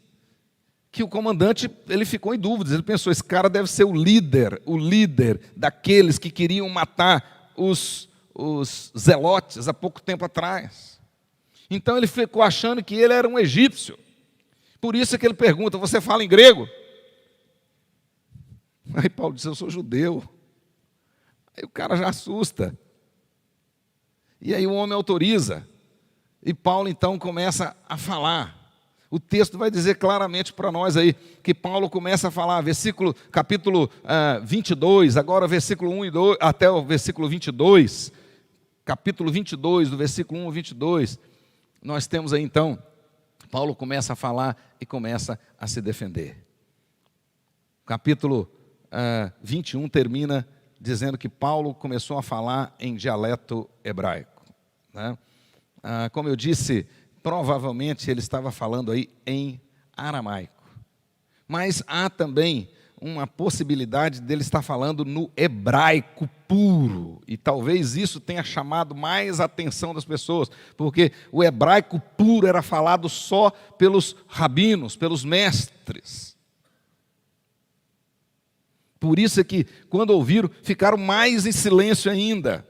A: que o comandante, ele ficou em dúvidas, ele pensou, esse cara deve ser o líder daqueles que queriam matar os zelotes há pouco tempo atrás. Então ele ficou achando que ele era um egípcio. Por isso é que ele pergunta, você fala em grego? Aí Paulo diz, eu sou judeu. Aí o cara já assusta. E aí o homem autoriza. E Paulo então começa a falar. O texto vai dizer claramente para nós aí, que Paulo começa a falar, capítulo 22, agora versículo 1 e 2, até o versículo 22, capítulo 22, do versículo 1 ao 22, nós temos aí então, Paulo começa a falar e começa a se defender. Capítulo 21 termina dizendo que Paulo começou a falar em dialeto hebraico, né? Como eu disse, provavelmente ele estava falando aí em aramaico. Mas há também uma possibilidade dele estar falando no hebraico puro. E talvez isso tenha chamado mais a atenção das pessoas, porque o hebraico puro era falado só pelos rabinos, pelos mestres. Por isso é que, quando ouviram, ficaram mais em silêncio ainda.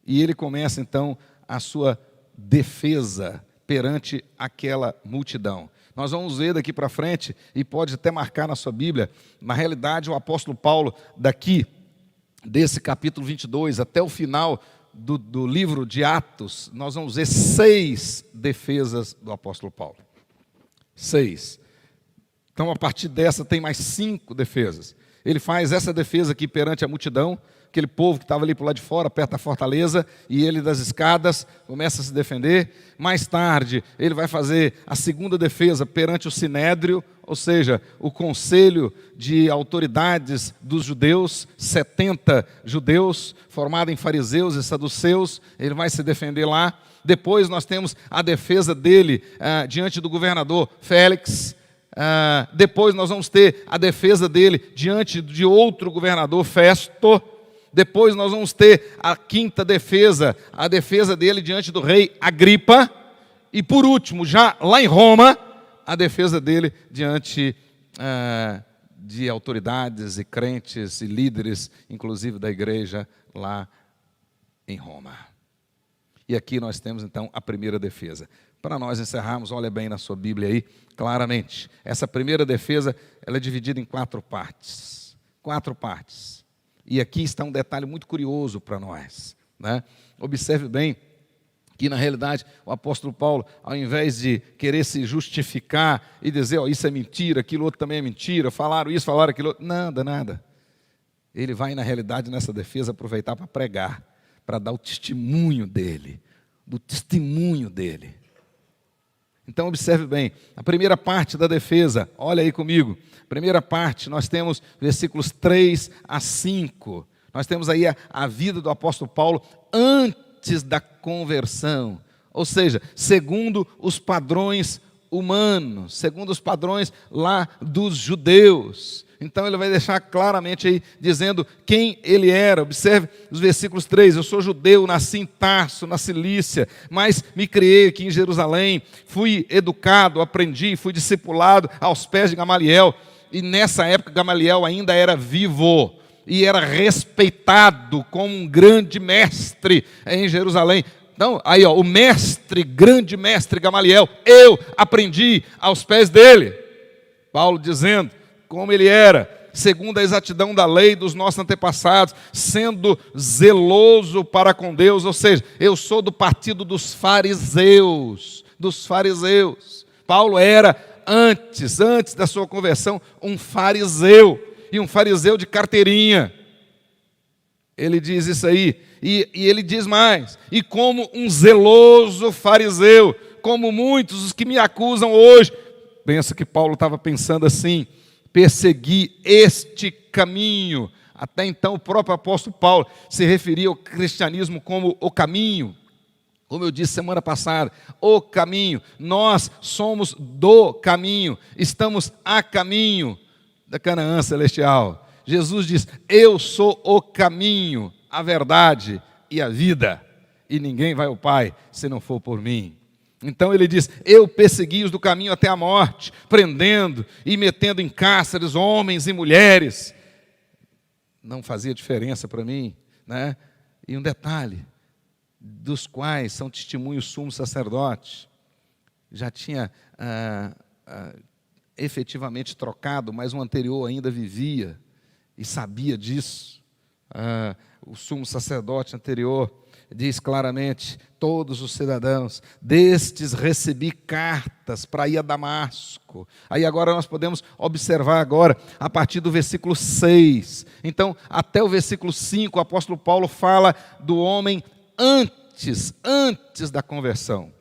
A: E ele começa então a sua defesa perante aquela multidão. Nós vamos ver daqui para frente, e pode até marcar na sua Bíblia, na realidade o apóstolo Paulo, desse capítulo 22 até o final do livro de Atos, nós vamos ver 6 defesas do apóstolo Paulo. 6. Então, a partir dessa, tem mais 5 defesas. Ele faz essa defesa aqui perante a multidão, aquele povo que estava ali para o lado de fora, perto da fortaleza, e ele das escadas começa a se defender. Mais tarde, ele vai fazer a segunda defesa perante o Sinédrio, ou seja, o conselho de autoridades dos judeus, 70 judeus, formado em fariseus e saduceus, ele vai se defender lá. Depois nós temos a defesa dele diante do governador Félix. Depois nós vamos ter a defesa dele diante de outro governador, Festo. Depois nós vamos ter a quinta defesa, a defesa dele diante do rei Agripa. E por último, já lá em Roma, a defesa dele diante de autoridades e crentes e líderes, inclusive da igreja lá em Roma. E aqui nós temos então a primeira defesa. Para nós encerrarmos, olha bem na sua Bíblia aí, claramente. Essa primeira defesa, ela é dividida em 4 partes. 4 partes. E aqui está um detalhe muito curioso para nós, né? Observe bem que, na realidade, o apóstolo Paulo, ao invés de querer se justificar e dizer, isso é mentira, aquilo outro também é mentira, falaram isso, falaram aquilo outro, nada. Ele vai, na realidade, nessa defesa, aproveitar para pregar, para dar o testemunho dele, do testemunho dele. Então observe bem, a primeira parte da defesa, olha aí comigo. Primeira parte, nós temos versículos 3 a 5. Nós temos aí a vida do apóstolo Paulo antes da conversão. Ou seja, segundo os padrões humanos, segundo os padrões lá dos judeus. Então ele vai deixar claramente aí, dizendo quem ele era. Observe os versículos 3, eu sou judeu, nasci em Tarso, na Cilícia, mas me criei aqui em Jerusalém, fui educado, aprendi, fui discipulado aos pés de Gamaliel, e nessa época Gamaliel ainda era vivo, e era respeitado como um grande mestre em Jerusalém. Então, aí ó, o mestre, grande mestre Gamaliel, eu aprendi aos pés dele. Paulo dizendo como ele era, segundo a exatidão da lei dos nossos antepassados, sendo zeloso para com Deus, ou seja, eu sou do partido dos fariseus, Paulo era, antes da sua conversão, um fariseu, e um fariseu de carteirinha. Ele diz isso aí, e ele diz mais, e como um zeloso fariseu, como muitos os que me acusam hoje, pensa que Paulo estava pensando assim, persegui este caminho. Até então o próprio apóstolo Paulo se referia ao cristianismo como o caminho, como eu disse semana passada, o caminho, nós somos do caminho, estamos a caminho da Canaã celestial. Jesus diz, eu sou o caminho, a verdade e a vida, e ninguém vai ao Pai se não for por mim. Então ele diz, eu persegui os do caminho até a morte, prendendo e metendo em cárceres homens e mulheres. Não fazia diferença para mim, né? E um detalhe, dos quais são testemunhos sumo sacerdote, já tinha efetivamente trocado, mas o anterior ainda vivia, e sabia disso. O sumo sacerdote anterior diz claramente, todos os cidadãos, destes recebi cartas para ir a Damasco. Aí agora nós podemos observar agora, a partir do versículo 6. Então, até o versículo 5, o apóstolo Paulo fala do homem antes da conversão.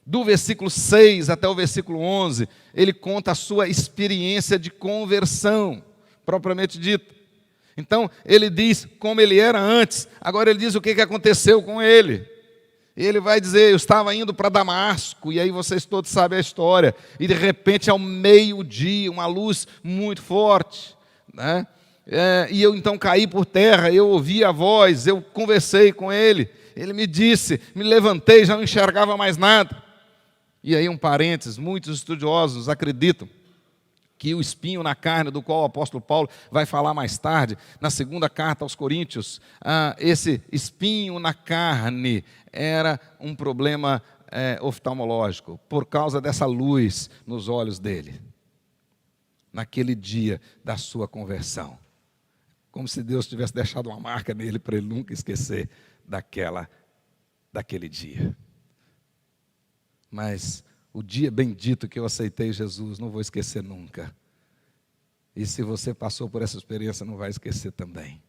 A: Do versículo 6 até o versículo 11, ele conta a sua experiência de conversão, propriamente dita. Então, ele diz como ele era antes, agora ele diz o que aconteceu com ele. Ele vai dizer, eu estava indo para Damasco, e aí vocês todos sabem a história, e de repente ao meio-dia, uma luz muito forte, né? E eu então caí por terra, eu ouvi a voz, eu conversei com ele, ele me disse, me levantei, já não enxergava mais nada. E aí um parênteses, muitos estudiosos acreditam que o espinho na carne, do qual o apóstolo Paulo vai falar mais tarde, na segunda carta aos Coríntios, esse espinho na carne era um problema oftalmológico, por causa dessa luz nos olhos dele, naquele dia da sua conversão. Como se Deus tivesse deixado uma marca nele para ele nunca esquecer daquele dia. Mas o dia bendito que eu aceitei Jesus, não vou esquecer nunca. E se você passou por essa experiência, não vai esquecer também.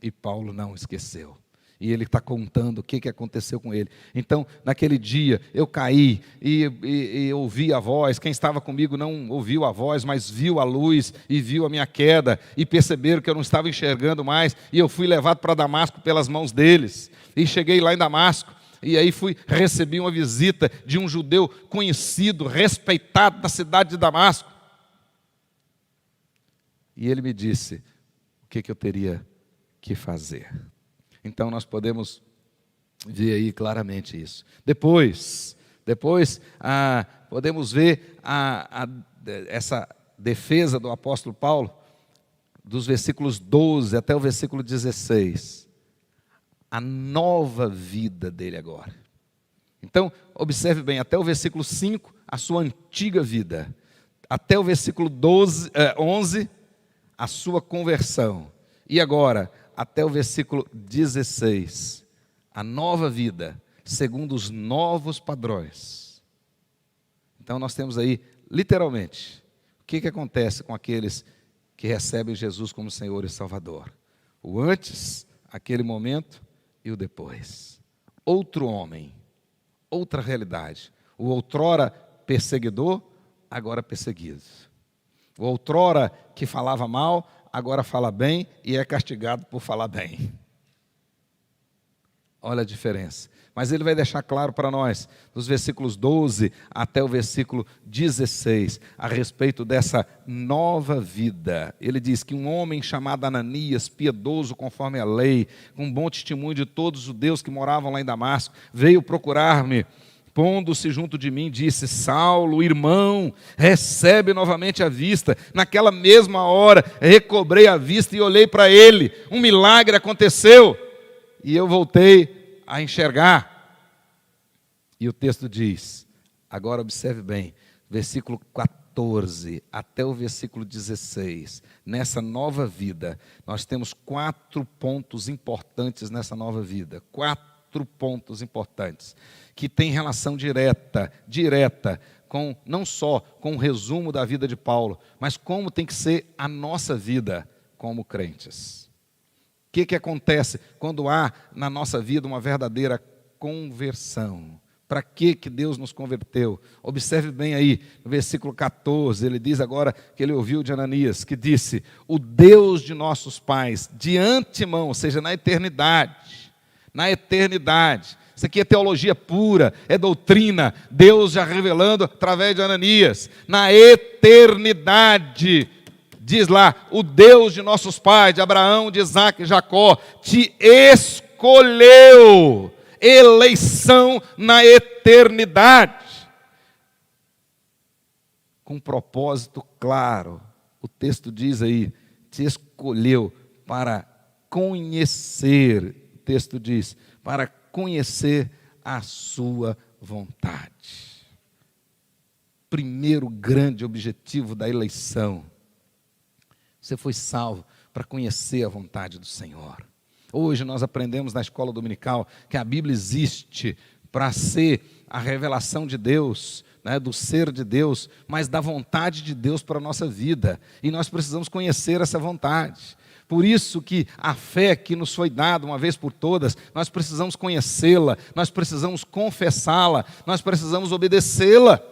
A: E Paulo não esqueceu. E ele está contando o que aconteceu com ele. Então, naquele dia, eu caí e ouvi a voz. Quem estava comigo não ouviu a voz, mas viu a luz e viu a minha queda. E perceberam que eu não estava enxergando mais. E eu fui levado para Damasco pelas mãos deles. E cheguei lá em Damasco. E aí recebi uma visita de um judeu conhecido, respeitado na cidade de Damasco. E ele me disse o que eu teria que fazer. Então nós podemos ver aí claramente isso. Depois podemos ver essa defesa do apóstolo Paulo, dos versículos 12 até o versículo 16. A nova vida dele agora. Então, observe bem, até o versículo 5, a sua antiga vida. Até o versículo 11, a sua conversão. E agora, até o versículo 16, a nova vida, segundo os novos padrões. Então, nós temos aí, literalmente, o que acontece com aqueles que recebem Jesus como Senhor e Salvador. O antes, aquele momento, e o depois. Outro homem, outra realidade. O outrora perseguidor, agora perseguido. O outrora que falava mal, agora fala bem e é castigado por falar bem. Olha a diferença. Mas ele vai deixar claro para nós, dos versículos 12 até o versículo 16, a respeito dessa nova vida. Ele diz que um homem chamado Ananias, piedoso conforme a lei, com bom testemunho de todos os judeus que moravam lá em Damasco, veio procurar-me. Pondo-se junto de mim, disse: Saulo, irmão, recebe novamente a vista. Naquela mesma hora, recobrei a vista e olhei para ele. Um milagre aconteceu e eu voltei a enxergar. E o texto diz, agora observe bem, versículo 14 até o versículo 16. Nessa nova vida, nós temos 4 pontos importantes nessa nova vida. 4 pontos importantes, que têm relação direta, com, não só com o resumo da vida de Paulo, mas como tem que ser a nossa vida como crentes. O que acontece quando há na nossa vida uma verdadeira conversão? Para que Deus nos converteu? Observe bem aí, no versículo 14, ele diz agora que ele ouviu de Ananias, que disse: o Deus de nossos pais, de antemão, ou seja, na eternidade, isso aqui é teologia pura, é doutrina, Deus já revelando através de Ananias, na eternidade, diz lá, o Deus de nossos pais, de Abraão, de Isaac e Jacó, te escolheu, eleição na eternidade, com um propósito claro. O texto diz aí, te escolheu para conhecer, o texto diz, para conhecer a sua vontade. Primeiro grande objetivo da eleição. Você foi salvo para conhecer a vontade do Senhor. Hoje nós aprendemos na escola dominical que a Bíblia existe para ser a revelação de Deus, né, do ser de Deus, mas da vontade de Deus para a nossa vida. E nós precisamos conhecer essa vontade. Por isso que a fé que nos foi dada uma vez por todas, nós precisamos conhecê-la, nós precisamos confessá-la, nós precisamos obedecê-la.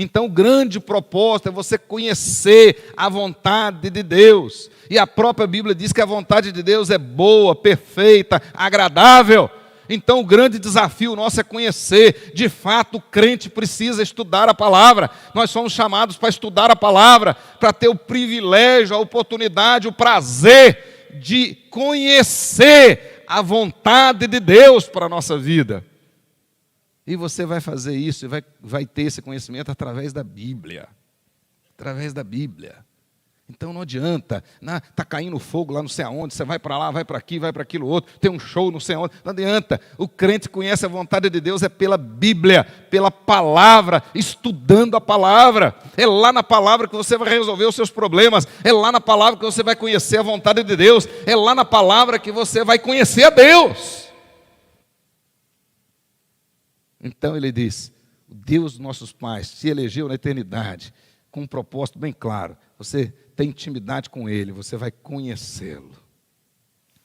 A: Então o grande propósito é você conhecer a vontade de Deus. E a própria Bíblia diz que a vontade de Deus é boa, perfeita, agradável. Então o grande desafio nosso é conhecer. De fato, o crente precisa estudar a palavra. Nós somos chamados para estudar a palavra, para ter o privilégio, a oportunidade, o prazer de conhecer a vontade de Deus para a nossa vida. E você vai fazer isso e vai ter esse conhecimento através da Bíblia. Através da Bíblia. Então não adianta, está caindo fogo lá não sei aonde, você vai para lá, vai para aqui, vai para aquilo outro, tem um show não sei aonde, não adianta. O crente conhece a vontade de Deus é pela Bíblia, pela palavra, estudando a palavra. É lá na palavra que você vai resolver os seus problemas, é lá na palavra que você vai conhecer a vontade de Deus, é lá na palavra que você vai conhecer a Deus. Então ele diz, o Deus dos nossos pais te elegeu na eternidade, com um propósito bem claro. Você tem intimidade com Ele, você vai conhecê-lo.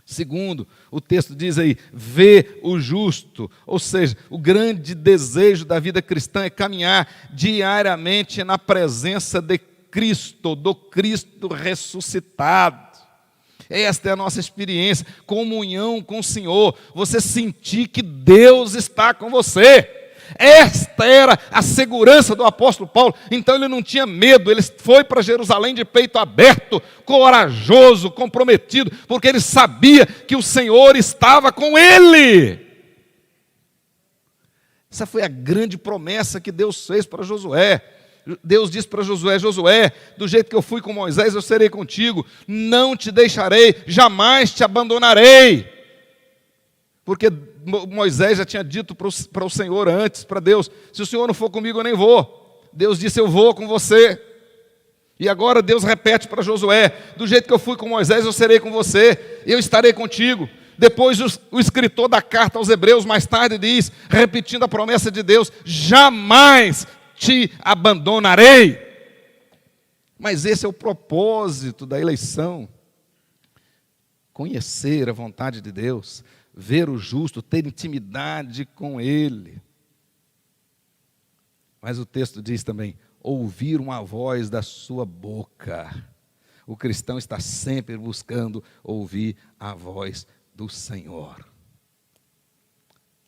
A: Segundo, o texto diz aí, vê o justo, ou seja, o grande desejo da vida cristã é caminhar diariamente na presença de Cristo, do Cristo ressuscitado. Esta é a nossa experiência, comunhão com o Senhor, você sentir que Deus está com você. Esta era a segurança do apóstolo Paulo. Então ele não tinha medo, ele foi para Jerusalém de peito aberto, corajoso, comprometido, porque ele sabia que o Senhor estava com ele. Essa foi a grande promessa que Deus fez para Josué. Deus disse para Josué, Josué, do jeito que eu fui com Moisés, eu serei contigo, não te deixarei, jamais te abandonarei. Porque Moisés já tinha dito para o Senhor antes, para Deus, se o Senhor não for comigo, eu nem vou. Deus disse, eu vou com você. E agora Deus repete para Josué, do jeito que eu fui com Moisés, eu serei com você, eu estarei contigo. Depois o escritor da carta aos Hebreus, mais tarde diz, repetindo a promessa de Deus, jamais te abandonarei. Mas esse é o propósito da eleição. Conhecer a vontade de Deus, ver o justo, ter intimidade com Ele. Mas o texto diz também, ouviram a voz da sua boca. O cristão está sempre buscando ouvir a voz do Senhor.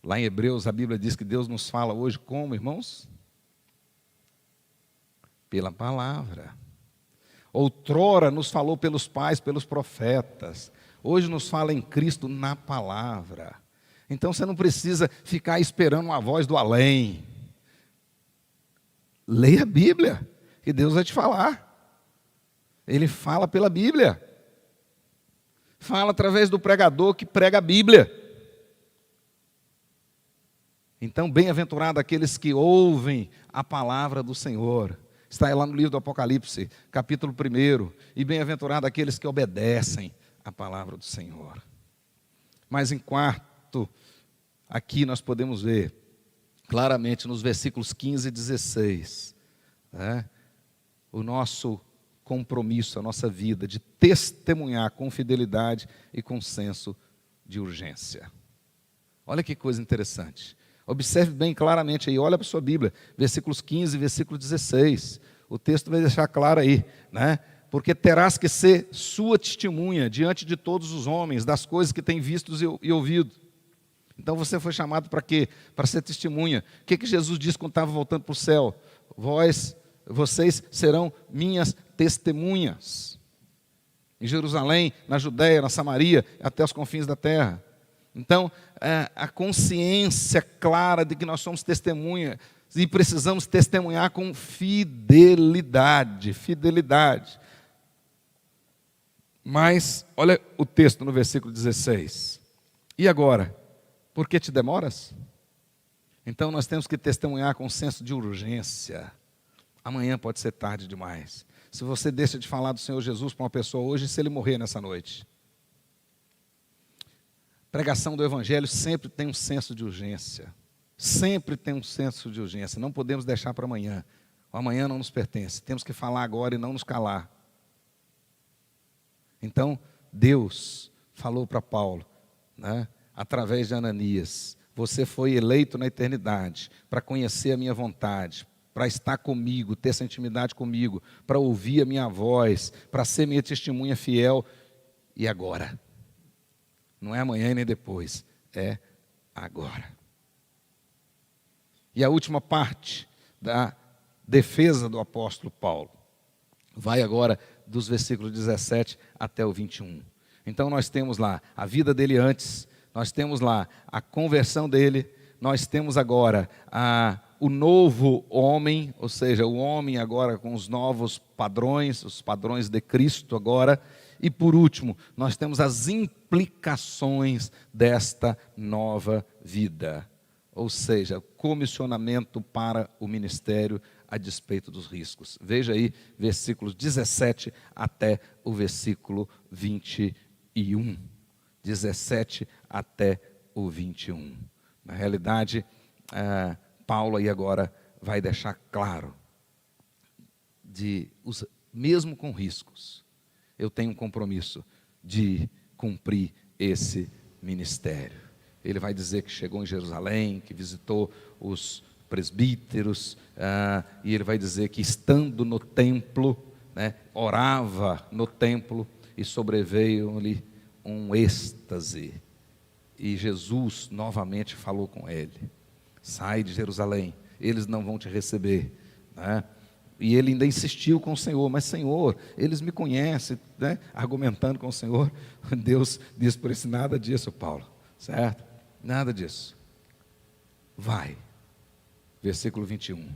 A: Lá em Hebreus, a Bíblia diz que Deus nos fala hoje como, irmãos? Pela palavra. Outrora nos falou pelos pais, pelos profetas. Hoje nos fala em Cristo na palavra. Então você não precisa ficar esperando uma voz do além. Leia a Bíblia, que Deus vai te falar. Ele fala pela Bíblia. Fala através do pregador que prega a Bíblia. Então, bem-aventurado aqueles que ouvem a palavra do Senhor. Está lá no livro do Apocalipse, capítulo 1. E bem-aventurado aqueles que obedecem a palavra do Senhor. Mas em quarto, aqui nós podemos ver claramente nos versículos 15 e 16, o nosso compromisso, a nossa vida de testemunhar com fidelidade e com senso de urgência. Olha que coisa interessante. Observe bem claramente aí, olha para a sua Bíblia, versículos 15 e versículo 16. O texto vai deixar claro aí, Porque terás que ser sua testemunha diante de todos os homens, das coisas que tem visto e ouvido. Então você foi chamado para quê? Para ser testemunha. O que Jesus disse quando estava voltando para o céu? Vocês serão minhas testemunhas. Em Jerusalém, na Judéia, na Samaria, até os confins da terra. Então, a consciência clara de que nós somos testemunha e precisamos testemunhar com fidelidade. Fidelidade. Mas, olha o texto no versículo 16. E agora? Por que te demoras? Então nós temos que testemunhar com senso de urgência. Amanhã pode ser tarde demais. Se você deixa de falar do Senhor Jesus para uma pessoa hoje, se ele morrer nessa noite. Pregação do Evangelho sempre tem um senso de urgência. Sempre tem um senso de urgência. Não podemos deixar para amanhã. O amanhã não nos pertence. Temos que falar agora e não nos calar. Então, Deus falou para Paulo, através de Ananias, você foi eleito na eternidade para conhecer a minha vontade, para estar comigo, ter essa intimidade comigo, para ouvir a minha voz, para ser minha testemunha fiel. E agora? Não é amanhã e nem depois, é agora. E a última parte da defesa do apóstolo Paulo vai agora dos versículos 17 até o 21. Então nós temos lá a vida dele antes, nós temos lá a conversão dele, nós temos agora o novo homem, ou seja, o homem agora com os novos padrões, os padrões de Cristo agora. E por último, nós temos as implicações desta nova vida. Ou seja, comissionamento para o ministério a despeito dos riscos. Veja aí, versículos 17 até o versículo 21. 17 até o 21. Na realidade, Paulo aí agora vai deixar claro, mesmo com riscos, eu tenho um compromisso de cumprir esse ministério. Ele vai dizer que chegou em Jerusalém, que visitou os presbíteros, e ele vai dizer que estando no templo, orava no templo e sobreveio-lhe um êxtase. E Jesus novamente falou com ele: sai de Jerusalém, eles não vão te receber, E ele ainda insistiu com o Senhor: mas Senhor, eles me conhecem, argumentando com o Senhor. Deus disse por isso: nada disso, Paulo, certo? Nada disso. Vai, versículo 21,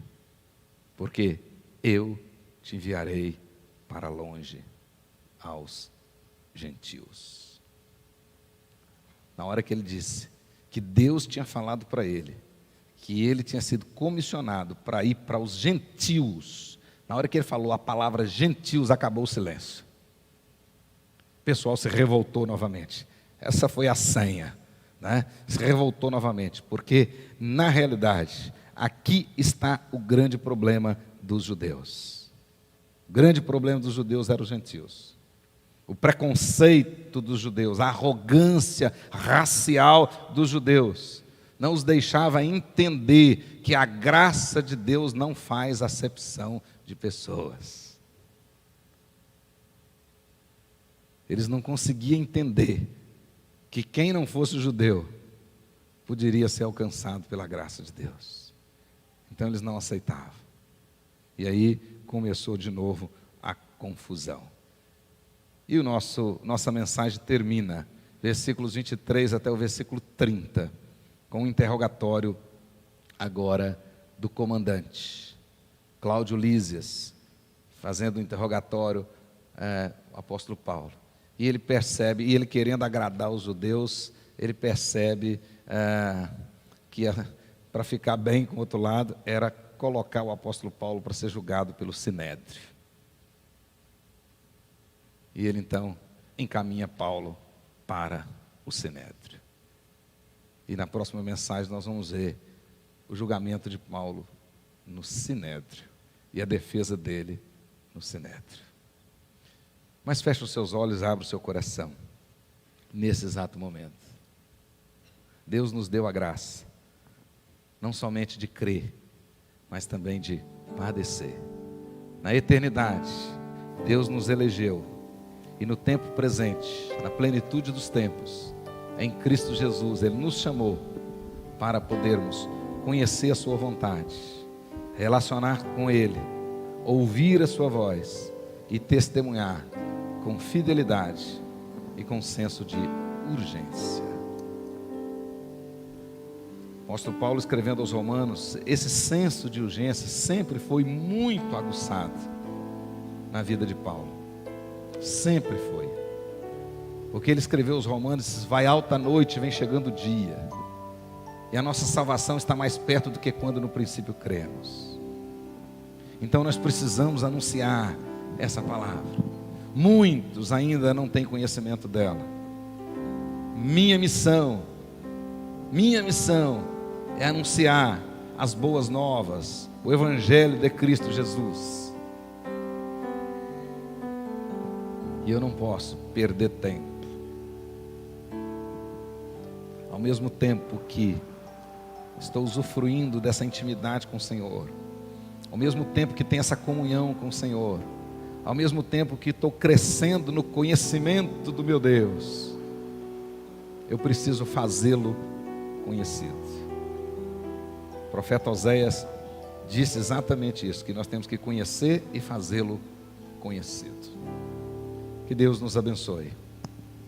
A: porque eu te enviarei para longe aos gentios. Na hora que ele disse que Deus tinha falado para ele, que ele tinha sido comissionado para ir para os gentios, na hora que ele falou a palavra gentios, acabou o silêncio. O pessoal se revoltou novamente. Essa foi a senha, Se revoltou novamente, porque na realidade, aqui está o grande problema dos judeus. O grande problema dos judeus eram os gentios. O preconceito dos judeus, a arrogância racial dos judeus. não os deixava entender que a graça de Deus não faz acepção de pessoas. Eles não conseguiam entender que quem não fosse judeu poderia ser alcançado pela graça de Deus. Então eles não aceitavam. E aí começou de novo a confusão. E nossa mensagem termina, versículos 23 até o versículo 30, com um interrogatório agora do comandante, Cláudio Lísias, fazendo um interrogatório ao apóstolo Paulo. E ele percebe, e ele querendo agradar os judeus, ele percebe que para ficar bem com o outro lado, era colocar o apóstolo Paulo para ser julgado pelo Sinédrio. E ele então encaminha Paulo para o Sinédrio. E na próxima mensagem nós vamos ver o julgamento de Paulo no Sinédrio e a defesa dele no Sinédrio. Mas feche os seus olhos, abre o seu coração nesse exato momento. Deus nos deu a graça, não somente de crer, mas também de padecer. Na eternidade, Deus nos elegeu, e no tempo presente, na plenitude dos tempos, em Cristo Jesus, Ele nos chamou para podermos conhecer a sua vontade, relacionar com Ele, ouvir a sua voz e testemunhar com fidelidade e com senso de urgência. O apóstolo Paulo, escrevendo aos Romanos, esse senso de urgência sempre foi muito aguçado na vida de Paulo. Sempre foi. Porque ele escreveu aos Romanos: vai alta a noite, vem chegando o dia. E a nossa salvação está mais perto do que quando no princípio cremos. Então nós precisamos anunciar essa palavra. Muitos ainda não têm conhecimento dela. Minha missão é anunciar as boas novas, o Evangelho de Cristo Jesus. E eu não posso perder tempo. Ao mesmo tempo que estou usufruindo dessa intimidade com o Senhor, ao mesmo tempo que tenho essa comunhão com o Senhor, ao mesmo tempo que estou crescendo no conhecimento do meu Deus, eu preciso fazê-lo conhecido. O profeta Oséias disse exatamente isso, que nós temos que conhecer e fazê-lo conhecido. Que Deus nos abençoe.